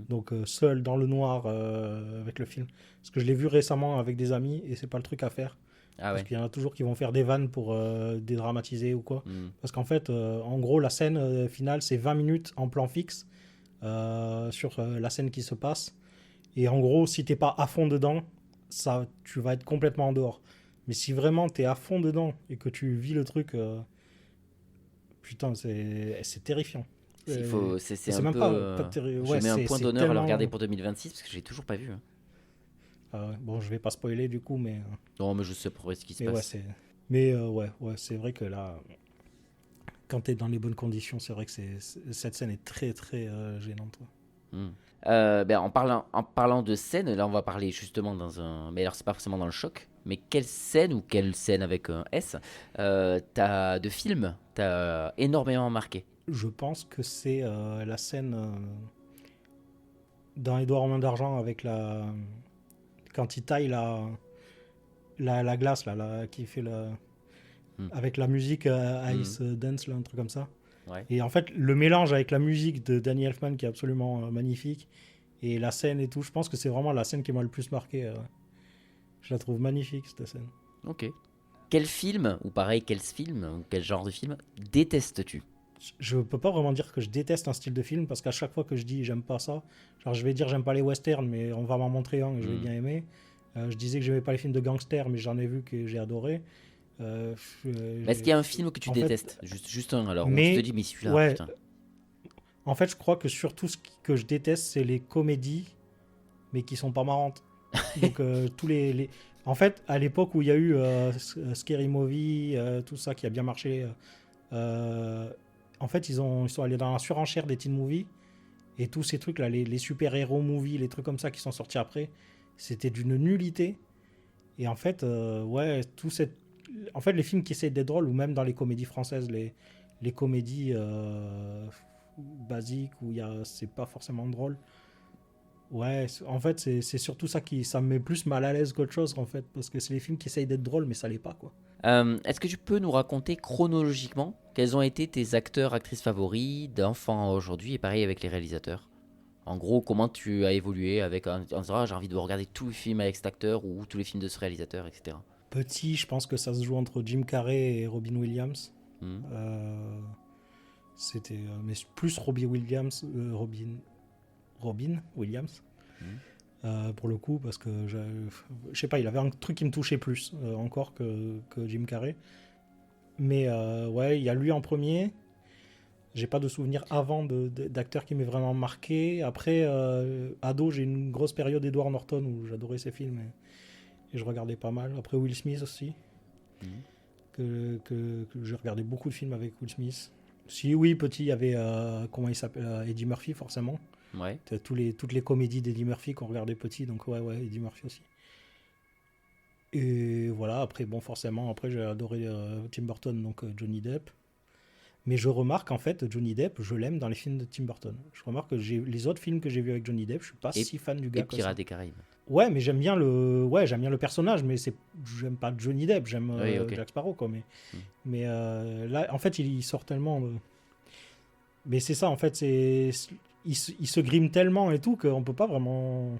donc seul dans le noir avec le film. Parce que je l'ai vu récemment avec des amis et c'est pas le truc à faire. Ah Parce ouais. qu'il y en a toujours qui vont faire des vannes pour dédramatiser ou quoi. Parce qu'en fait, en gros, la scène finale, c'est 20 minutes en plan fixe sur la scène qui se passe. Et en gros, si t'es pas à fond dedans, tu vas être complètement en dehors. Mais si vraiment t'es à fond dedans et que tu vis le truc, putain, c'est terrifiant. C'est C'est un même peu. pas Je ouais, mets un point c'est d'honneur à le tellement- regarder pour 2026 parce que j'ai toujours pas vu. Hein. Bon, je vais pas spoiler du coup, mais Non, mais je sais pour ce qui se ouais, passe. ouais, c'est vrai que là, quand t'es dans les bonnes conditions, c'est vrai que cette scène est très très gênante. Ouais. En parlant de scène, là on va parler justement dans un. Mais alors c'est pas forcément dans le choc, mais quelle scène ou quelle scène avec un S de film t'as énormément marqué? Je pense que c'est la scène dans Édouard en main d'argent avec quand il taille la glace là, qui fait avec la musique Ice Dance, là, un truc comme ça. Ouais. Et en fait, le mélange avec la musique de Danny Elfman qui est absolument magnifique et la scène et tout, je pense que c'est vraiment la scène qui m'a le plus marqué. Je la trouve magnifique cette scène. Ok. Quel film, ou pareil, quel film, ou quel genre de film détestes-tu? Je peux pas vraiment dire que je déteste un style de film parce qu'à chaque fois que je dis j'aime pas ça, genre je vais dire j'aime pas les westerns, mais on va m'en montrer un et je vais bien aimer. Je disais que j'aimais pas les films de gangsters, mais j'en ai vu que j'ai adoré. Est-ce qu'il y a un film que tu en fait, détestes? Juste un alors, où mais- tu te dis mais celui-là, ouais, putain. En fait, je crois que surtout que je déteste, c'est les comédies, mais qui sont pas marrantes. Donc tous en fait, à l'époque où il y a eu Scary Movie, tout ça qui a bien marché, en fait, ils sont allés dans la surenchère des teen movies et tous ces trucs là, les super-héros movies, les trucs comme ça qui sont sortis après, c'était d'une nullité. Et en fait, en fait, les films qui essayent d'être drôles, ou même dans les comédies françaises, les comédies basiques où c'est pas forcément drôle. Ouais, en fait, c'est surtout ça ça me met plus mal à l'aise qu'autre chose, en fait, parce que c'est les films qui essayent d'être drôles, mais ça l'est pas, quoi. Est-ce que tu peux nous raconter chronologiquement quels ont été tes acteurs, actrices favoris d'enfants à aujourd'hui et pareil avec les réalisateurs? En gros, comment tu as évolué en disant j'ai envie de regarder tous les films avec cet acteur ou tous les films de ce réalisateur, etc. Petit, je pense que ça se joue entre Jim Carrey et Robin Williams. C'était mais plus Robin Williams pour le coup, parce que je sais pas, il avait un truc qui me touchait plus encore que Jim Carrey. Mais ouais, il y a lui en premier. J'ai pas de souvenir avant d'acteurs qui m'aient vraiment marqué. Après, ado, j'ai une grosse période Edward Norton où j'adorais ses films et je regardais pas mal. Après, Will Smith aussi, que j'ai regardé beaucoup de films avec Will Smith. Si oui, petit, il y avait comment il s'appelle, Eddie Murphy forcément. Ouais. Toutes les comédies d'Eddie Murphy qu'on regardait petit, donc ouais, Eddie Murphy aussi. Et voilà, après, bon, forcément, après j'ai adoré Tim Burton, donc Johnny Depp. Mais je remarque en fait, Johnny Depp, je l'aime dans les films de Tim Burton. Je remarque que les autres films que j'ai vus avec Johnny Depp, je suis pas si fan du gars Et que ça. Pirates des Caraïbes. Ouais, mais j'aime bien le personnage, mais j'aime pas Johnny Depp, j'aime Oui, ok. Jack Sparrow, quoi. Mais là, en fait, il sort tellement. Mais c'est ça, en fait, il se grime tellement et tout qu'on peut pas vraiment.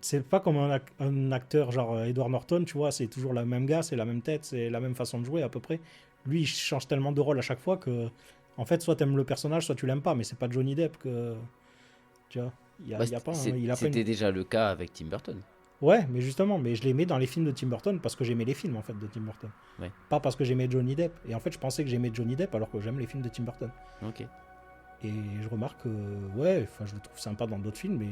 C'est pas comme un acteur genre Edward Norton, tu vois, c'est toujours le même gars, c'est la même tête, c'est la même façon de jouer à peu près. Lui, il change tellement de rôle à chaque fois que, en fait, soit t'aimes le personnage, soit tu l'aimes pas, mais c'est pas Johnny Depp que. Tu vois, il a pas. C'était déjà le cas avec Tim Burton. Ouais, mais justement, mais je l'aimais dans les films de Tim Burton parce que j'aimais les films en fait de Tim Burton. Ouais. Pas parce que j'aimais Johnny Depp. Et en fait, je pensais que j'aimais Johnny Depp alors que j'aime les films de Tim Burton. Ok. Et je remarque que, ouais, je le trouve sympa dans d'autres films, mais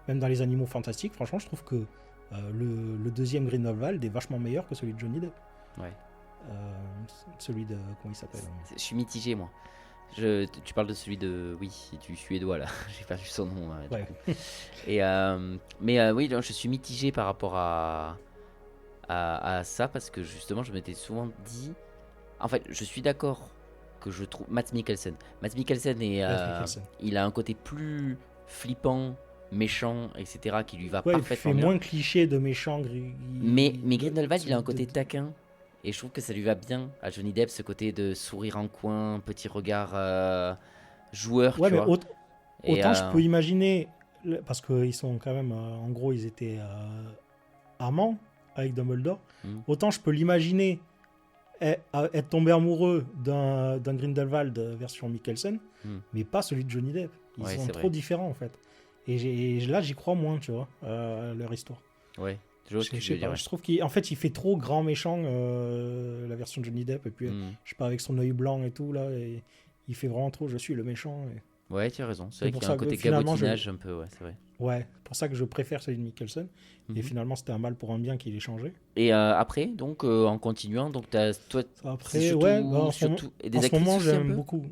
même dans les Animaux Fantastiques, franchement, je trouve que le deuxième Grindelwald est vachement meilleur que celui de Johnny Depp. Ouais. Celui de. Comment il s'appelle Je suis mitigé, moi. Tu parles de celui de. Oui, du suédois, là. J'ai perdu son nom. Du Ouais. coup. Et, oui, je suis mitigé par rapport à ça, parce que justement, je m'étais souvent dit. En fait, je suis d'accord que je trouve. Mads Mikkelsen. Mads Mikkelsen, Mikkelsen. il a un côté plus flippant méchant, etc., qui lui va Ouais, il parfaitement fait bien. moins cliché de méchant. Mais Grindelwald, il a un côté taquin. Et je trouve que ça lui va bien à Johnny Depp, ce côté de sourire en coin, petit regard joueur, Ouais, tu mais vois. Et, autant je peux imaginer, parce qu'ils sont quand même, en gros, ils étaient amants avec Dumbledore. Mm. Autant je peux l'imaginer être tombé amoureux d'un Grindelwald version Mikkelsen, mais pas celui de Johnny Depp. Ils Ouais, sont c'est trop vrai. différents en fait. Et là, j'y crois moins, tu vois, à leur histoire. Ouais, je vois ce que Je tu sais veux dire. pas, Ouais. je trouve qu'en fait, il fait trop grand méchant, la version de Johnny Depp. Et puis, je sais pas, avec son œil blanc et tout, là, et il fait vraiment trop, je suis le méchant. Ouais, tu as raison. C'est C'est vrai pour qu'il y a un ça que côté finalement, gabotinage un peu, ouais, c'est vrai. Ouais, c'est pour ça que je préfère celui de Mikkelsen. Et Mhm. finalement, c'était un mal pour un bien qu'il ait changé. Et après, donc, en continuant, donc, toi, c'est Après, surtout, ouais, bah, en ce moment, et des en ce actrices moment aussi un j'aime peu. beaucoup.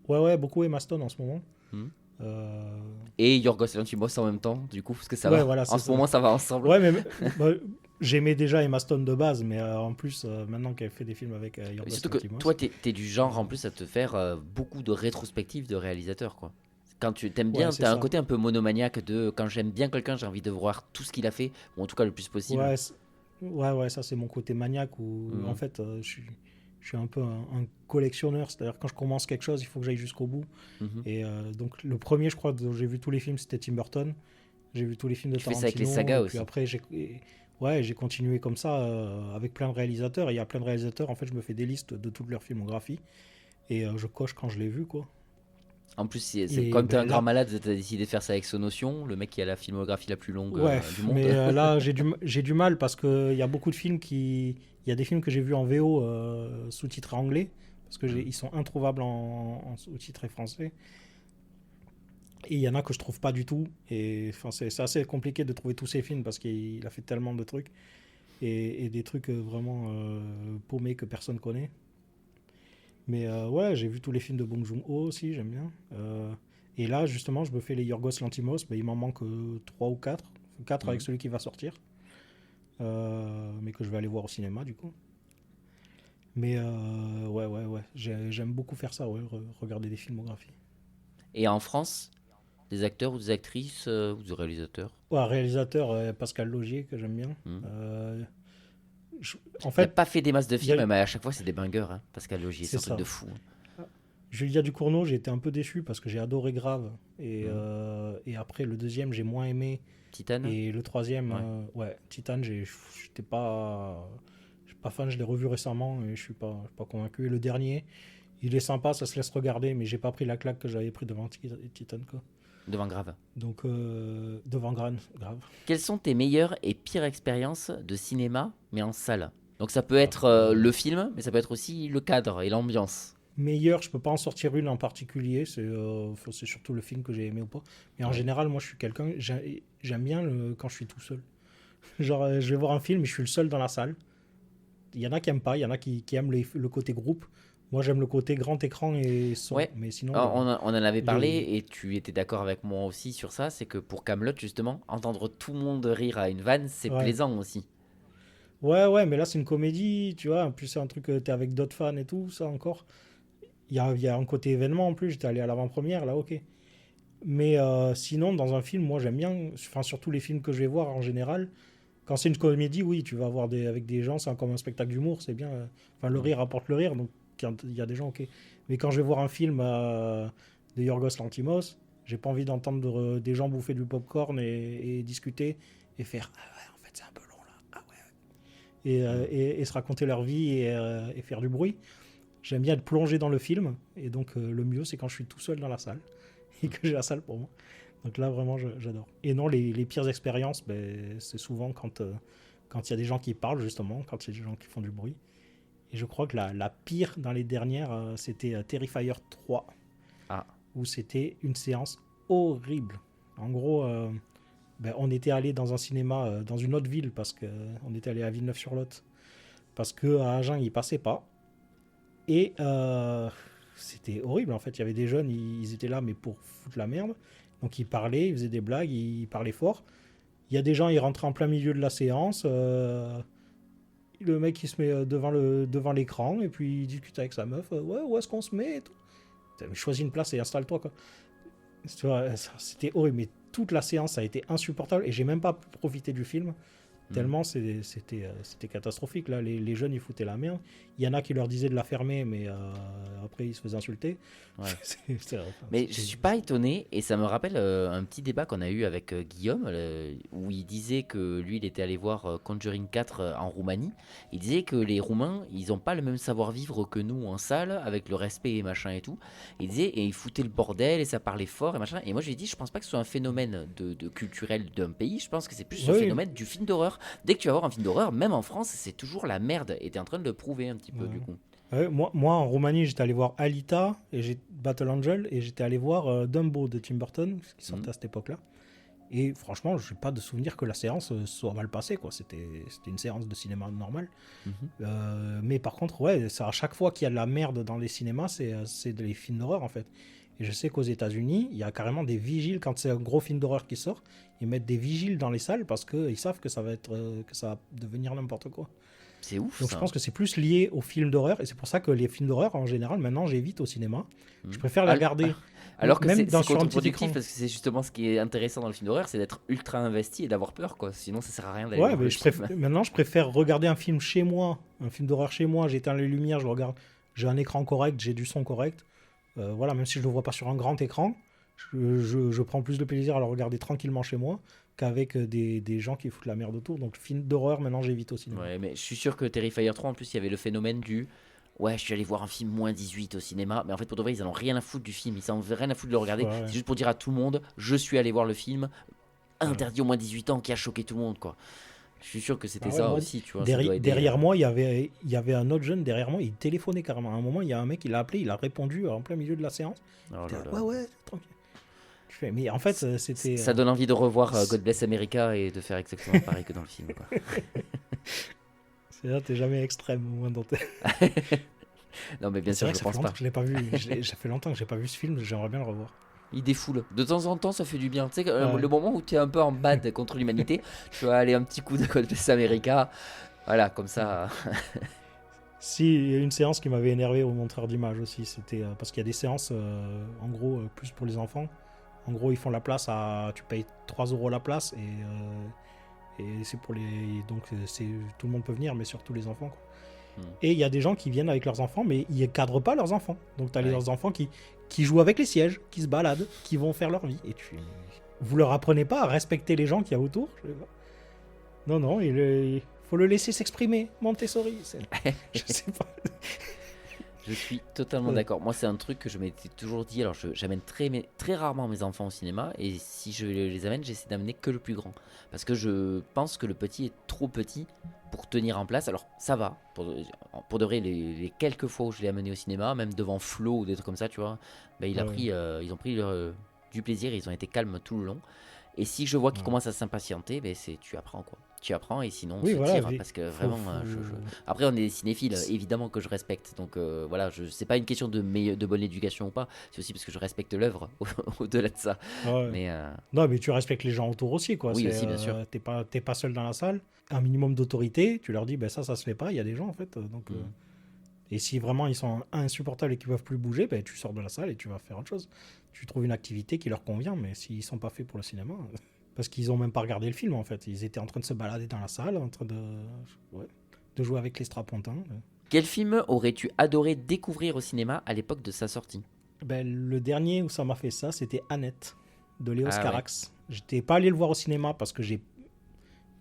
Ouais, beaucoup Emma Stone en ce moment. Mhm. Euh, Et Yorgos Lanthimos en même temps, du coup, parce que ça Ouais, va. voilà, En c'est ce ça. moment, ça va ensemble. Ouais, mais bah, j'aimais déjà Emma Stone de base, mais en plus, maintenant qu'elle fait des films avec Mais Yorgos surtout que Lanthimos. toi, t'es du genre en plus à te faire beaucoup de rétrospectives de réalisateurs, quoi. Quand tu t'aimes bien, Ouais, c'est t'as un ça. côté un peu monomaniaque de quand j'aime bien quelqu'un, j'ai envie de voir tout ce qu'il a fait, ou en tout cas le plus possible. Ouais, ouais, ça c'est mon côté maniaque où Mhm. en fait je suis un peu un collectionneur. C'est-à-dire quand je commence quelque chose, il faut que j'aille jusqu'au bout. Mhm. Et donc le premier, je crois, dont j'ai vu tous les films, c'était Tim Burton. J'ai vu tous les films de Tu fais ça Tarantino. avec les sagas et aussi. puis après, j'ai continué comme ça avec plein de réalisateurs. Et il y a plein de réalisateurs, en fait, je me fais des listes de toute leur filmographie. Et je coche quand je l'ai vu, quoi. En plus, c'est Et comme t'es un ben grand là, malade, t'as décidé de faire ça avec Sonotion, le mec qui a la filmographie la plus longue ouais, du monde. mais là, j'ai du mal parce qu'il y a beaucoup de films qui. Il y a des films que j'ai vus en VO sous-titrés anglais, parce que ils sont introuvables en sous-titrés français. Et il y en a que je trouve pas du tout. Et enfin, c'est assez compliqué de trouver tous ces films parce qu'il a fait tellement de trucs. Et des trucs vraiment paumés que personne connaît. Mais ouais, j'ai vu tous les films de Bong Joon-ho aussi, j'aime bien. Et là, justement, je me fais les Yorgos Lanthimos. Il m'en manque 3 ou 4. 4 avec celui qui va sortir. Mais que je vais aller voir au cinéma, du coup. Mais ouais. J'aime beaucoup faire ça, ouais, regarder des filmographies. Et en France, des acteurs ou des actrices ou des réalisateurs. Ouais, réalisateur Pascal Laugier, que j'aime bien. Mhm. En Il n'a fait, pas fait des masses de il y a- films, mais à chaque fois, c'est des bangers. Hein. Pascal Logier, c'est C'est un truc ça. de fou. Julia Ducournau, j'ai été un peu déçu parce que j'ai adoré Grave. Et après, le deuxième, j'ai moins aimé. Titane. Et le troisième, Ouais. Titan, j'étais pas fan, je l'ai revu récemment et je suis pas convaincu. Et le dernier, il est sympa, ça se laisse regarder, mais j'ai pas pris la claque que j'avais pris devant Titan, quoi. Devant Grave. Donc, devant Grave. Quelles sont tes meilleures et pires expériences de cinéma, mais en salle? Donc ça peut être le film, mais ça peut être aussi le cadre et l'ambiance. Meilleur, je peux pas en sortir une en particulier, c'est surtout le film que j'ai aimé ou pas. Mais en général, moi, je suis quelqu'un, j'aime bien quand je suis tout seul. Genre, je vais voir un film et je suis le seul dans la salle. Il y en a qui aiment pas, il y en a qui aiment le côté groupe. Moi, j'aime le côté grand écran et son. Ouais. Mais sinon, Alors, on en avait parlé les- et tu étais d'accord avec moi aussi sur ça, c'est que pour Kaamelott justement, entendre tout le monde rire à une vanne, c'est Ouais. plaisant aussi. ouais, mais là, c'est une comédie, tu vois. En plus, c'est un truc, t'es avec d'autres fans et tout, ça encore. Il y a un côté événement en plus, j'étais allé à l'avant-première, là, ok. Mais sinon, dans un film, moi, j'aime bien, enfin, surtout les films que je vais voir en général. Quand c'est une comédie, oui, tu vas voir avec des gens, c'est comme un spectacle d'humour, c'est bien. Enfin, le rire apporte le rire, donc quand il y a des gens, ok. Mais quand je vais voir un film de Yorgos Lanthimos, j'ai pas envie d'entendre des gens bouffer du popcorn et discuter et faire ah ouais, en fait, c'est un peu long là. Ah ouais. Et se raconter leur vie et faire du bruit. J'aime bien être plongé dans le film, et donc le mieux, c'est quand je suis tout seul dans la salle et que j'ai la salle pour moi. Donc là, vraiment, j'adore. Et non, les pires expériences, c'est souvent quand il y a des gens qui parlent, justement, quand il y a des gens qui font du bruit. Et je crois que la pire dans les dernières, c'était Terrifier 3, où c'était une séance horrible. En gros, on était allé dans un cinéma dans une autre ville, parce qu'on était allé à Villeneuve-sur-Lot, parce qu'à Agen, il passait pas. Et c'était horrible, en fait. Il y avait des jeunes, ils étaient là, mais pour foutre la merde. Donc ils parlaient, ils faisaient des blagues, ils parlaient fort. Il y a des gens, ils rentraient en plein milieu de la séance. Le mec, il se met devant l'écran et puis il discute avec sa meuf. Ouais, où est-ce qu'on se met et tout. Choisis une place et installe-toi, quoi. Tu vois, c'était horrible. Mais toute la séance a été insupportable et j'ai même pas pu profiter du film. Tellement c'était catastrophique. Là, les jeunes, ils foutaient la merde. Il y en a qui leur disaient de la fermer, mais après, ils se faisaient insulter. Ouais. C'est vrai. Mais je suis pas étonné, et ça me rappelle un petit débat qu'on a eu avec Guillaume, où il disait que lui, il était allé voir Conjuring 4 en Roumanie. Il disait que les Roumains, ils ont pas le même savoir-vivre que nous en salle, avec le respect et machin et tout. Il disait, et ils foutaient le bordel, et ça parlait fort et machin. Et moi, je lui ai dit, je pense pas que ce soit un phénomène de culturel d'un pays, je pense que c'est plus un phénomène du film d'horreur. Dès que tu vas voir un film d'horreur, même en France, c'est toujours la merde. Et t'es en train de le prouver un petit peu, du coup. Moi, en Roumanie, j'étais allé voir Alita, et Battle Angel, et j'étais allé voir Dumbo de Tim Burton, qui sortait à cette époque-là. Et franchement, je n'ai pas de souvenir que la séance soit mal passée, quoi. C'était une séance de cinéma normale. Mais par contre, ouais, ça, à chaque fois qu'il y a de la merde dans les cinémas, c'est des films d'horreur, en fait. Et je sais qu'aux États-Unis, il y a carrément des vigiles, quand c'est un gros film d'horreur qui sort, ils mettent des vigiles dans les salles parce qu'ils savent que ça va devenir n'importe quoi. C'est ouf. Donc ça. je pense que c'est plus lié aux films d'horreur, et c'est pour ça que les films d'horreur, en général, maintenant, j'évite au cinéma. Je préfère les regarder. Alors que même c'est sur un petit contre-productif, écran. parce que c'est justement ce qui est intéressant dans le film d'horreur, c'est d'être ultra investi et d'avoir peur, quoi. Sinon, ça sert à rien d'aller Ouais, voir mais le film. maintenant, je préfère regarder un film chez moi, un film d'horreur chez moi, j'éteins les lumières, je le regarde, j'ai un écran correct, j'ai du son correct. Voilà, même si je ne le vois pas sur un grand écran, je prends plus de plaisir à le regarder tranquillement chez moi qu'avec des gens qui foutent la merde autour. Donc, film d'horreur, maintenant, j'évite au cinéma. Ouais, mais je suis sûr que Terrifier 3, en plus, il y avait le phénomène du... Ouais, je suis allé voir un film moins 18 au cinéma, mais en fait, pour de vrai, ils en ont rien à foutre du film, ils en ont rien à foutre de le regarder. Ouais. C'est juste pour dire à tout le monde, je suis allé voir le film interdit au moins 18 ans qui a choqué tout le monde, quoi. Je suis sûr que c'était ça moi, aussi, tu vois. Ça doit aider, derrière moi, il y avait un autre jeune derrière moi, il téléphonait carrément. À un moment, il y a un mec, il l'a appelé, il a répondu en plein milieu de la séance. Oh là J'étais là. Ouais, tranquille. Mais en fait, c'était... Ça donne envie de revoir God Bless America et de faire exactement pareil que dans le film, quoi. C'est là, t'es jamais extrême au moins dans tes... Non, mais bien C'est sûr, vrai je que ça pense fait longtemps pas. que je l'ai pas vu. Ça fait longtemps que j'ai pas vu ce film, j'aimerais bien le revoir. Il défoule. De temps en temps, ça fait du bien. Tu sais, Ouais. le moment où tu es un peu en bad contre l'humanité, tu vas aller un petit coup de God Bless America. Voilà, comme ça. Si, il y a une séance qui m'avait énervé au montreur d'image aussi, c'était parce qu'il y a des séances, en gros, plus pour les enfants. En gros, ils font la place tu payes 3 € la place et c'est pour les... Donc, tout le monde peut venir, mais surtout les enfants, quoi. Et il y a des gens qui viennent avec leurs enfants, mais ils ne cadrent pas leurs enfants. Donc, tu as leurs enfants qui jouent avec les sièges, qui se baladent, qui vont faire leur vie. Et vous leur apprenez pas à respecter les gens qu'il y a autour? Je sais pas. Non, il faut le laisser s'exprimer. Montessori. Je sais pas. Je suis totalement d'accord. Moi, c'est un truc que je m'étais toujours dit. Alors, j'amène très rarement mes enfants au cinéma. Et si je les amène, j'essaie d'amener que le plus grand. Parce que je pense que le petit est trop petit pour tenir en place. Alors, ça va. Pour de vrai, les quelques fois où je l'ai amené au cinéma, même devant Flo ou des trucs comme ça, tu vois, ben, ils ont pris du plaisir. Ils ont été calmes tout le long. Et si je vois qu'ils commencent à s'impatienter, ben tu apprends, quoi. Tu apprends et sinon on se tire. Parce que vraiment, après on est cinéphile, évidemment que je respecte. Donc voilà, c'est pas une question de bonne éducation ou pas. C'est aussi parce que je respecte l'œuvre au-delà de ça. Ouais. Non, mais tu respectes les gens autour aussi, quoi. Oui, aussi, bien sûr. T'es pas seul dans la salle. Un minimum d'autorité, tu leur dis, ben ça se fait pas. Il y a des gens, en fait. Donc, et si vraiment ils sont insupportables et qu'ils peuvent plus bouger, ben tu sors de la salle et tu vas faire autre chose. Tu trouves une activité qui leur convient, mais s'ils sont pas faits pour le cinéma... Parce qu'ils ont même pas regardé le film, en fait. Ils étaient en train de se balader dans la salle, en train de jouer avec les strapontins. Quel film aurais-tu adoré découvrir au cinéma à l'époque de sa sortie? Ben, le dernier où ça m'a fait ça, c'était Annette, de Léos Carax. Ouais. J'étais pas allé le voir au cinéma parce que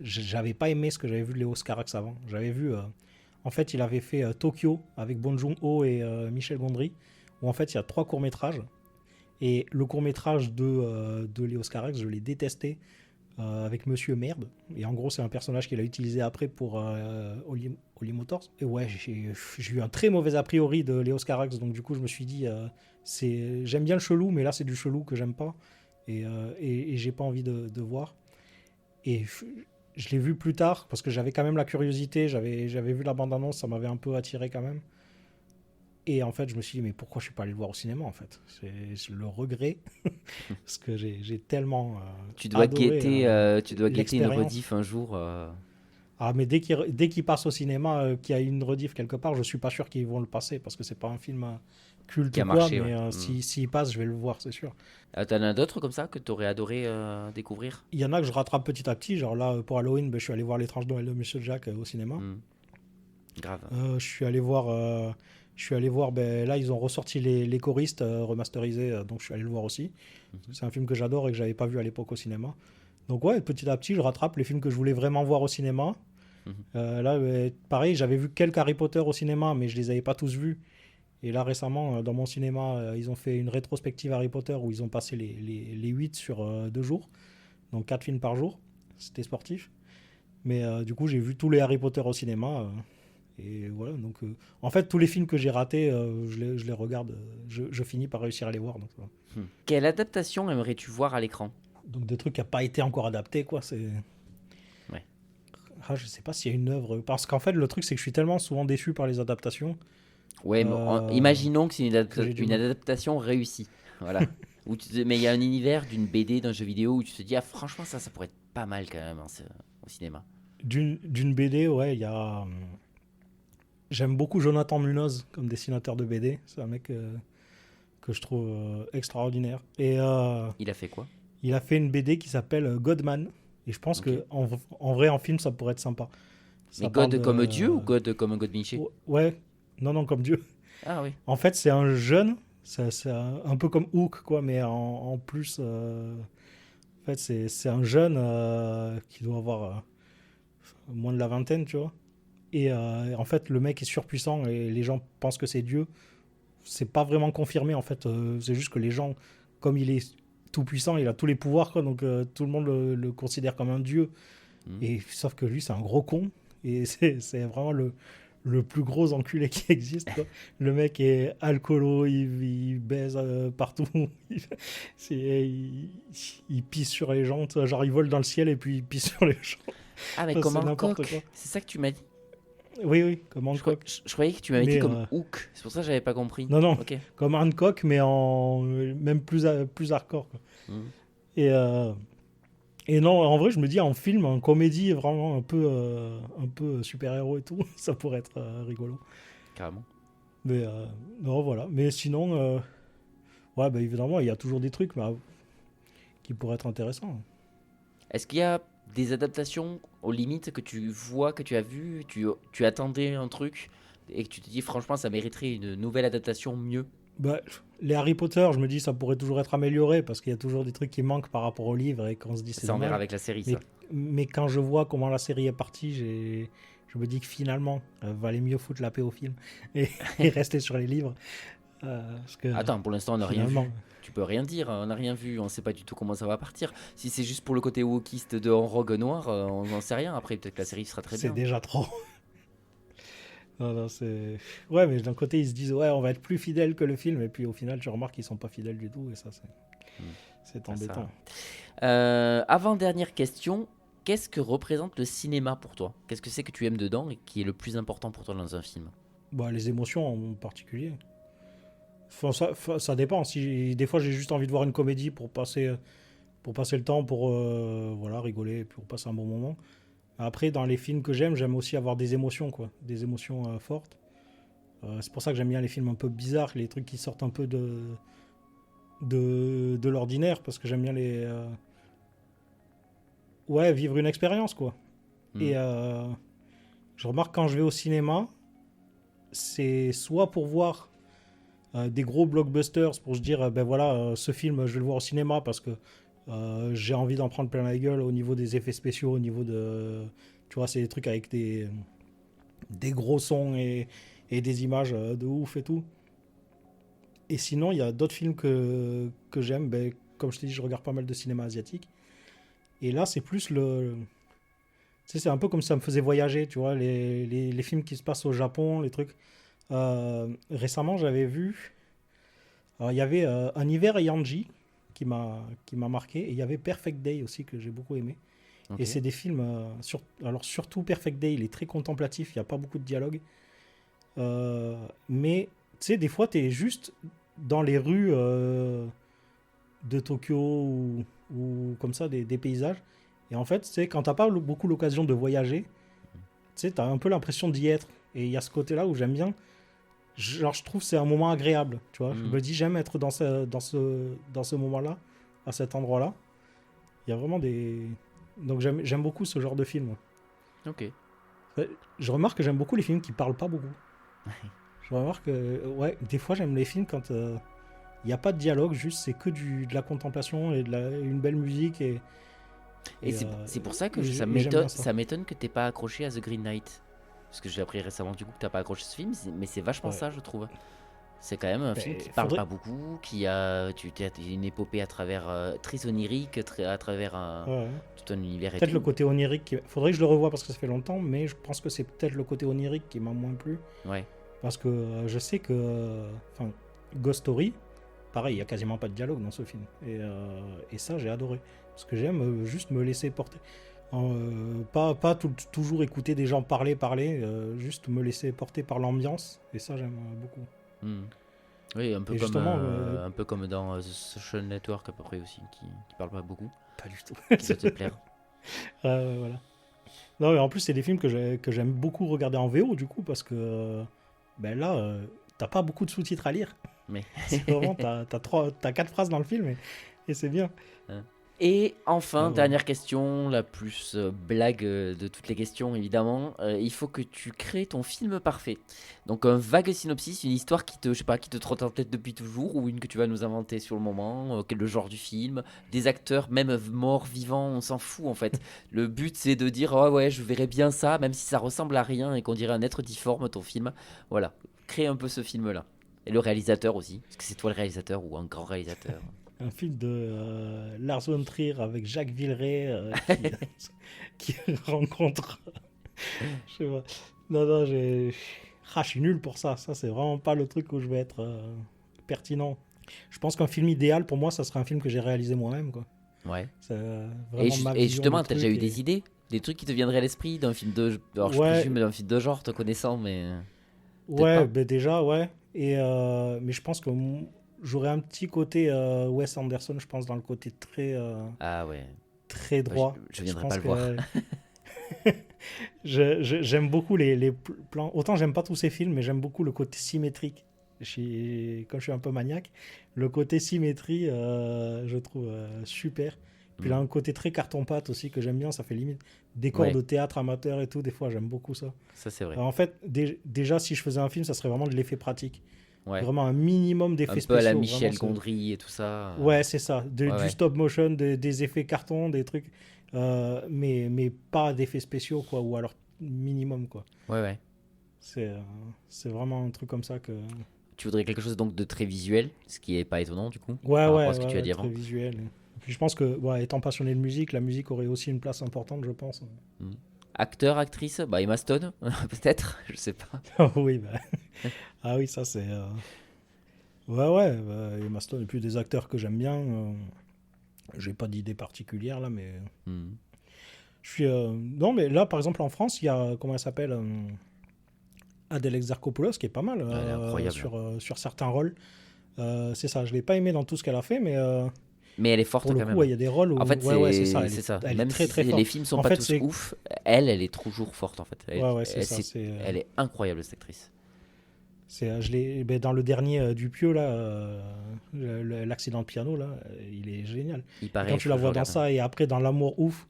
j'avais pas aimé ce que j'avais vu de Léos Carax avant. J'avais vu... En fait, il avait fait Tokyo avec Bong Joon-ho et Michel Gondry, où en fait, il y a 3 courts-métrages. Et le court-métrage de Léos Carax, je l'ai détesté avec Monsieur Merde. Et en gros, c'est un personnage qu'il a utilisé après pour Holly Motors. Et ouais, j'ai eu un très mauvais a priori de Léos Carax. Donc du coup, je me suis dit, j'aime bien le chelou, mais là, c'est du chelou que j'aime pas. Et j'ai pas envie de voir. Et je l'ai vu plus tard, parce que j'avais quand même la curiosité. J'avais vu la bande-annonce, ça m'avait un peu attiré quand même. Et en fait, je me suis dit, mais pourquoi je suis pas allé le voir au cinéma, en fait? C'est le regret, parce que j'ai tellement tu dois adoré, guetter une l'expérience. rediff un jour. Ah, mais dès qu'il passe au cinéma, qu'il y a une rediff quelque part, je suis pas sûr qu'ils vont le passer parce que c'est pas un film culte Qui a ou quoi, marché, mais ouais. s'il passe, je vais le voir, c'est sûr. T'en as d'autres comme ça que t'aurais adoré découvrir? Il y en a que je rattrape petit à petit, genre là, pour Halloween, je suis allé voir L'étrange Noël de Monsieur Jack au cinéma. Grave. Je suis allé voir, là, ils ont ressorti les choristes remasterisés, donc je suis allé le voir aussi. C'est un film que j'adore et que j'avais pas vu à l'époque au cinéma. Donc ouais, petit à petit, je rattrape les films que je voulais vraiment voir au cinéma. Là, pareil, j'avais vu quelques Harry Potter au cinéma, mais je les avais pas tous vus. Et là, récemment, dans mon cinéma, ils ont fait une rétrospective Harry Potter où ils ont passé les 8 sur 2 jours. Donc 4 films par jour. C'était sportif. Mais du coup, j'ai vu tous les Harry Potter au cinéma. Et voilà, donc en fait, tous les films que j'ai ratés, je les regarde. Je finis par réussir à les voir. Donc, voilà. Quelle adaptation aimerais-tu voir à l'écran? Donc des trucs qui n'ont pas été encore adaptés, quoi. Ouais. Ah, je sais pas s'il y a une œuvre. Parce qu'en fait, le truc, c'est que je suis tellement souvent déçu par les adaptations. Ouais, mais imaginons que c'est j'ai une adaptation réussie. Voilà. Mais il y a un univers d'une BD, d'un jeu vidéo où tu te dis, ah, franchement, ça pourrait être pas mal quand même au cinéma. D'une BD, ouais, il y a. J'aime beaucoup Jonathan Munoz comme dessinateur de BD. C'est un mec que je trouve extraordinaire. Et Il a fait quoi? il a fait une BD qui s'appelle Godman. Et je pense que en vrai, en film, ça pourrait être sympa. Mais Ça God parle comme Dieu ou God comme God Vinci? Ouais, non, comme Dieu. Ah oui. En fait, c'est un jeune, c'est un peu comme Hook, quoi, mais en plus, en fait, c'est un jeune qui doit avoir moins de la vingtaine, tu vois. Et en fait, le mec est surpuissant et les gens pensent que c'est Dieu. C'est pas vraiment confirmé, en fait. C'est juste que les gens, comme il est tout puissant, il a tous les pouvoirs, quoi, donc tout le monde le considère comme un dieu. Et sauf que lui, c'est un gros con. Et c'est vraiment le plus gros enculé qui existe, quoi. Le mec est alcoolo, il baise partout. Il pisse sur les gens. Genre, il vole dans le ciel et puis il pisse sur les gens. Ah, mais C'est comme un n'importe coq. quoi. C'est ça que tu m'as dit? Oui, comme Hancock. Je croyais que tu m'avais dit Mais, comme Hook. C'est pour ça que j'avais pas compris. Non, Ok. comme Hancock, mais en même plus hardcore, quoi. Et non, en vrai, je me dis, en film, en comédie, vraiment un peu super-héros et tout, ça pourrait être rigolo. Carrément. Mais non, voilà. Mais sinon, ouais, bah, évidemment, il y a toujours des trucs qui pourraient être intéressants. Est-ce qu'il y a des adaptations aux limites que tu vois, que tu as vu, tu attendais un truc et que tu te dis franchement ça mériterait une nouvelle adaptation mieux? Bah, les Harry Potter, je me dis, ça pourrait toujours être amélioré parce qu'il y a toujours des trucs qui manquent par rapport au livre et qu'on se dit c'est Ça on verra dommage. avec la série, Mais, ça. mais quand je vois comment la série est partie, je me dis que finalement, valait mieux foutre la paix au film et rester sur les livres. Parce que, Attends, pour l'instant on n'a rien vu. finalement, Tu peux rien dire, on n'a rien vu, on sait pas du tout comment ça va partir. Si c'est juste pour le côté wokiste de Rogue Noir, on n'en sait rien. Après peut-être que la série sera très c'est bien. déjà trop. Non, c'est... Ouais, mais d'un côté, ils se disent, ouais, on va être plus fidèle que le film, et puis au final, tu remarques qu'ils sont pas fidèles du tout, et ça, c'est embêtant. Avant-dernière question, qu'est-ce que représente le cinéma pour toi? Qu'est-ce que c'est que tu aimes dedans et qui est le plus important pour toi dans un film? Bah, les émotions en particulier. Enfin, ça dépend. Si, des fois, j'ai juste envie de voir une comédie pour passer le temps, pour voilà, rigoler, pour passer un bon moment. Après, dans les films que j'aime aussi avoir des émotions, quoi. Des émotions fortes. C'est pour ça que j'aime bien les films un peu bizarres, les trucs qui sortent un peu de l'ordinaire, parce que j'aime bien vivre une expérience, quoi. Et je remarque quand je vais au cinéma, c'est soit pour voir des gros blockbusters, pour se dire, ben voilà, ce film, je vais le voir au cinéma parce que j'ai envie d'en prendre plein la gueule au niveau des effets spéciaux, au niveau de... Tu vois, c'est des trucs avec des gros sons et des images de ouf et tout. Et sinon, il y a d'autres films que j'aime. Ben, comme je t'ai dit, je regarde pas mal de cinéma asiatique. Et là, c'est plus le... Tu sais, c'est un peu comme si ça me faisait voyager, tu vois, les films qui se passent au Japon, les trucs. Récemment, j'avais vu... Alors, il y avait Un hiver à Yanji qui m'a marqué. Et il y avait Perfect Day aussi, que j'ai beaucoup aimé. Okay. Et c'est des films... alors, surtout Perfect Day, il est très contemplatif, il n'y a pas beaucoup de dialogue. Mais, tu sais, des fois, tu es juste dans les rues de Tokyo ou comme ça, des paysages. Et en fait, tu sais, quand tu n'as pas beaucoup l'occasion de voyager, sais, t'as un peu l'impression d'y être. Et il y a ce côté-là où j'aime bien. Genre, je trouve que c'est un moment agréable, tu vois. Je me dis, j'aime être dans ce moment-là, à cet endroit-là. Il y a vraiment des... Donc j'aime beaucoup ce genre de film. Ok. Je remarque que j'aime beaucoup les films qui parlent pas beaucoup. Je remarque que, ouais, des fois j'aime les films quand il n'y a pas de dialogue, juste c'est que de la contemplation et une belle musique. Et c'est pour ça que j'aime bien ça. ça m'étonne que t'aies pas accroché à The Green Knight. Parce que j'ai appris récemment du coup que t'as pas accroché ce film, mais c'est vachement ça, je trouve. C'est quand même un film qui parle pas beaucoup, qui a une épopée à travers très onirique, à travers tout un univers. Peut-être le côté onirique. Faudrait que je le revoie parce que ça fait longtemps, mais je pense que c'est peut-être le côté onirique qui m'a moins plu. Ouais. Parce que je sais que, Ghost Story, pareil, il y a quasiment pas de dialogue dans ce film. Et ça, j'ai adoré. Parce que j'aime juste me laisser porter. Pas toujours écouter des gens parler, juste me laisser porter par l'ambiance. Et ça, j'aime beaucoup. Oui, un peu comme dans The Social Network à peu près aussi, qui parle pas beaucoup. Pas du tout. Ça te plaire. Voilà. Non, mais en plus, c'est des films que j'aime beaucoup regarder en VO, du coup, parce que là, t'as pas beaucoup de sous-titres à lire. Mais c'est vraiment, t'as 4 phrases dans le film et c'est bien. Et enfin, dernière question, la plus blague de toutes les questions évidemment. Il faut que tu crées ton film parfait. Donc un vague synopsis, une histoire qui te trotte en tête depuis toujours, ou une que tu vas nous inventer sur le moment, le genre du film, des acteurs, même morts, vivants, on s'en fout en fait. Le but c'est de dire oh ouais, je verrais bien ça, même si ça ressemble à rien et qu'on dirait un être difforme ton film. Voilà, crée un peu ce film là. Et le réalisateur aussi, parce que c'est toi le réalisateur ou un grand réalisateur. Un film de Lars von Trier avec Jacques Villeray qui rencontre... Je sais pas. Non, je suis nul pour ça. Ça, c'est vraiment pas le truc où je vais être pertinent. Je pense qu'un film idéal, pour moi, ça serait un film que j'ai réalisé moi-même, quoi. Ouais. C'est vraiment et justement, t'as déjà eu des idées? Des trucs qui te viendraient à l'esprit d'un film de... Alors, je présume d'un film de genre, te connaissant, mais... Ouais, déjà, ouais. Mais je pense que... J'aurais un petit côté Wes Anderson, je pense, dans le côté très, très droit. Je viendrai pas le voir. J'aime beaucoup les plans. Autant j'aime pas tous ces films, mais j'aime beaucoup le côté symétrique. Comme je suis un peu maniaque, le côté symétrie, je trouve super. Puis il a un côté très carton-pâte aussi que j'aime bien. Ça fait limite décor de théâtre amateur et tout. Des fois, j'aime beaucoup ça. Ça, c'est vrai. En fait, déjà, si je faisais un film, ça serait vraiment de l'effet pratique. Ouais. Vraiment un minimum d'effets spéciaux. Un peu à la Michel Gondry et tout ça. Ouais, c'est ça. Du stop motion, des effets carton, des trucs. Mais pas d'effets spéciaux, quoi. Ou alors minimum, quoi. Ouais. C'est vraiment un truc comme ça que... Tu voudrais quelque chose donc de très visuel, ce qui est pas étonnant, du coup. Ouais, ce que tu as dit avant. Très visuel. Et puis je pense que, étant passionné de musique, la musique aurait aussi une place importante, je pense. Acteur, actrice, Emma Stone, peut-être, je sais pas. Oui, ah oui, ça c'est... Emma Stone et puis des acteurs que j'aime bien. J'ai pas d'idée particulière là, mais... Je suis... Non, mais là, par exemple, en France, il y a, comment elle s'appelle, Adèle Exarchopoulos, qui est pas mal sur certains rôles. C'est ça, je l'ai pas aimé dans tout ce qu'elle a fait, mais elle est forte pour quand même. Il y a des rôles où... En fait, c'est ça. Elle même est très, très si forte. les films sont pas tous ouf, elle est toujours forte en fait. Elle est incroyable cette actrice. Dans le dernier Dupieux là, l'accident de piano là, il est génial. Quand tu la vois dans ça et après dans L'amour ouf.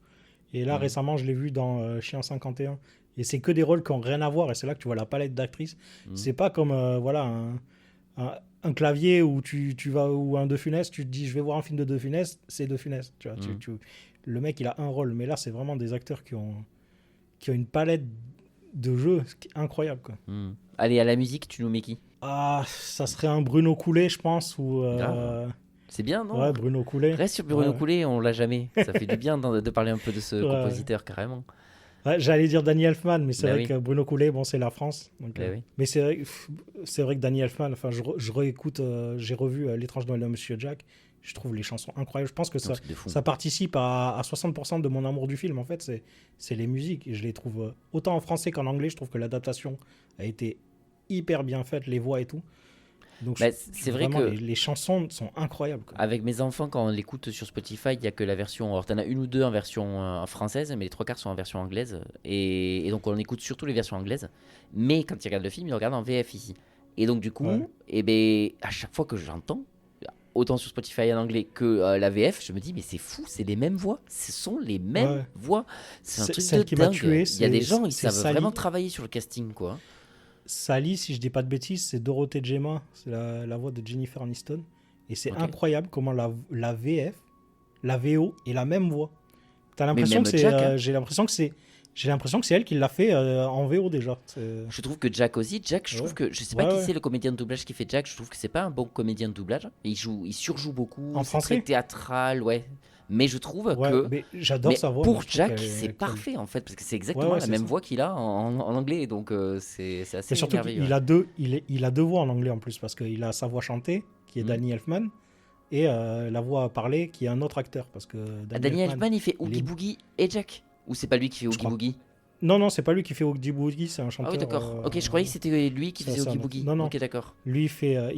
Et là récemment je l'ai vu dans Chien 51. Et c'est que des rôles qui ont rien à voir et c'est là que tu vois la palette d'actrices. C'est pas comme un clavier où tu vas, ou un De Funès, tu te dis je vais voir un film de De Funès, c'est De Funès, tu vois. Le mec il a un rôle, mais là c'est vraiment des acteurs qui ont une palette de jeux incroyable, quoi. Allez, à la musique, tu nous mets qui? Ça serait un Bruno Coulet, je pense, ou c'est bien, non? Ouais, Bruno Coulet. Reste sur Bruno Coulet, on l'a jamais. Ça fait du bien de parler un peu de ce compositeur, carrément. Ouais, j'allais dire Danny Elfman, mais c'est vrai que Bruno Coulet, c'est la France. Donc, mais c'est vrai que Danny Elfman, je réécoute, j'ai revu L'étrange Noël de Monsieur Jack. Je trouve les chansons incroyables. Je pense que ça participe à 60% de mon amour du film. En fait, c'est les musiques. Et je les trouve autant en français qu'en anglais. Je trouve que l'adaptation a été hyper bien faite, les voix et tout. Donc c'est vrai vraiment, que les chansons sont incroyables, quoi. avec mes enfants, quand on l'écoute sur Spotify, il n'y a que la version. Alors, t'en as une ou deux en version française, mais les 3 quarts sont en version anglaise. Et donc, on écoute surtout les versions anglaises. Mais quand ils regardent le film, ils le regardent en VF ici. Et donc, du coup, à chaque fois que j'entends, autant sur Spotify en anglais que la VF, je me dis, mais c'est fou, c'est les mêmes voix. Ce sont les mêmes voix. C'est un truc celle de qui m'a dingue. tué, Il y a des gens, ils c'est savent Sally. vraiment travailler sur le casting, quoi. Sally, si je dis pas de bêtises, c'est Dorothée Gemma, c'est la voix de Jennifer Aniston. Et c'est incroyable comment la VF, la VO est la même voix. T'as l'impression même que c'est, Jack, hein. j'ai l'impression que c'est elle qui l'a fait en VO déjà. Je trouve que Jack aussi, je trouve que je sais pas qui c'est le comédien de doublage qui fait Jack, je trouve que c'est pas un bon comédien de doublage. Il surjoue beaucoup, En c'est français très théâtral, mais je trouve que mais j'adore sa voix. pour moi, je trouve Jack, qu'elle- c'est qu'elle- parfait en fait parce que c'est exactement la c'est même ça. voix qu'il a en anglais, donc c'est assez Mais surtout merveilleux. il a deux voix en anglais en plus parce qu'il a sa voix chantée qui est Danny Elfman et la voix parlée qui est un autre acteur parce que Danny Elfman, il fait il Oogie est- Boogie et Jack, ou c'est pas lui qui fait Oogie crois. Boogie? Non, c'est pas lui qui fait Oogie Boogie, c'est un Ah chanteur. oui, d'accord. Ok, je croyais que c'était lui qui ça, faisait c'est un Oogie autre. Boogie. Non. Ok, d'accord. Lui, il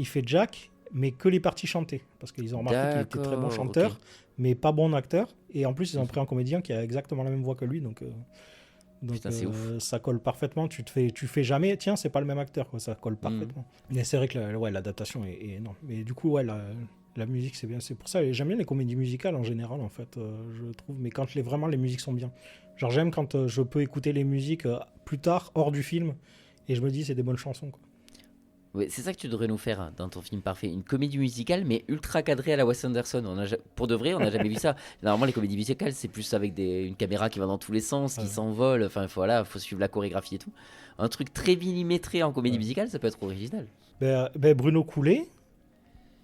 fait Jack, mais que les parties chantées. Parce qu'ils ont remarqué qu'il était très bon D'accord, chanteur, ok. mais pas bon acteur. Et en plus, ils ont pris un comédien qui a exactement la même voix que lui. Donc, Putain, c'est ouf. ça colle parfaitement. Tu fais jamais, tiens, c'est pas le même acteur. Quoi. Ça colle parfaitement. Mais c'est vrai que l'adaptation est énorme. Mais du coup, la musique, c'est bien. C'est pour ça, j'aime bien les comédies musicales en général, en fait, je trouve. Mais quand vraiment les musiques sont bien. Genre, j'aime quand je peux écouter les musiques plus tard, hors du film. Et je me dis, c'est des bonnes chansons. Quoi. Ouais, c'est ça que tu devrais nous faire dans ton film parfait, une comédie musicale mais ultra cadrée à la Wes Anderson. Pour de vrai, on n'a jamais vu ça. Normalement, les comédies musicales, c'est plus avec une caméra qui va dans tous les sens, qui s'envole. Enfin, voilà, faut suivre la chorégraphie et tout. Un truc très millimétré en comédie musicale, ça peut être original. Bruno Coulet,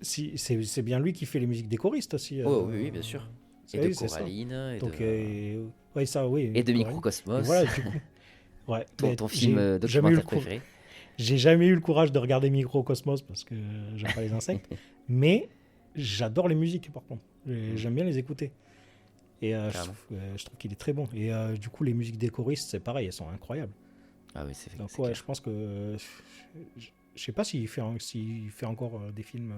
c'est bien lui qui fait les musiques des choristes aussi. Oui, bien sûr. Et Oui, de c'est ça. Coraline. Donc, Et de Coraline. Microcosmos. Et voilà, du coup. Ouais, ton film j'ai jamais eu documentaire le préféré. J'ai jamais eu le courage de regarder Microcosmos parce que j'aime pas les insectes. Mais j'adore les musiques, par contre. J'aime bien les écouter. Et je trouve qu'il est très bon. Et du coup, les musiques des choristes, c'est pareil, elles sont incroyables. Ah oui, c'est Donc, clair. je pense que. Je sais pas s'il fait encore des films,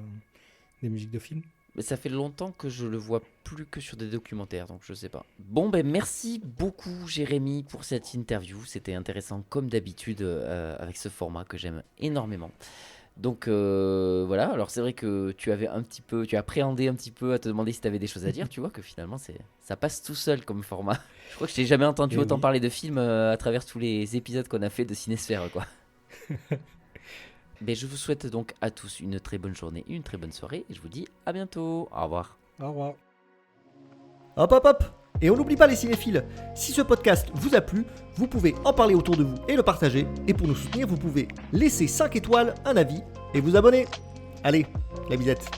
des musiques de films. Mais ça fait longtemps que je le vois plus que sur des documentaires, donc je sais pas. Bon, merci beaucoup Jérémy pour cette interview. C'était intéressant comme d'habitude avec ce format que j'aime énormément. Donc voilà, alors c'est vrai que tu appréhendé un petit peu à te demander si tu avais des choses à dire. Tu vois que finalement ça passe tout seul comme format. Je crois que je t'ai jamais entendu autant parler de films à travers tous les épisodes qu'on a fait de Cinésphère, quoi. Mais je vous souhaite donc à tous une très bonne journée, une très bonne soirée, et je vous dis à bientôt. Au revoir. Au revoir. Hop. Et on n'oublie pas les cinéphiles, si ce podcast vous a plu, vous pouvez en parler autour de vous et le partager. Et pour nous soutenir, vous pouvez laisser 5 étoiles, un avis et vous abonner. Allez, la bisette.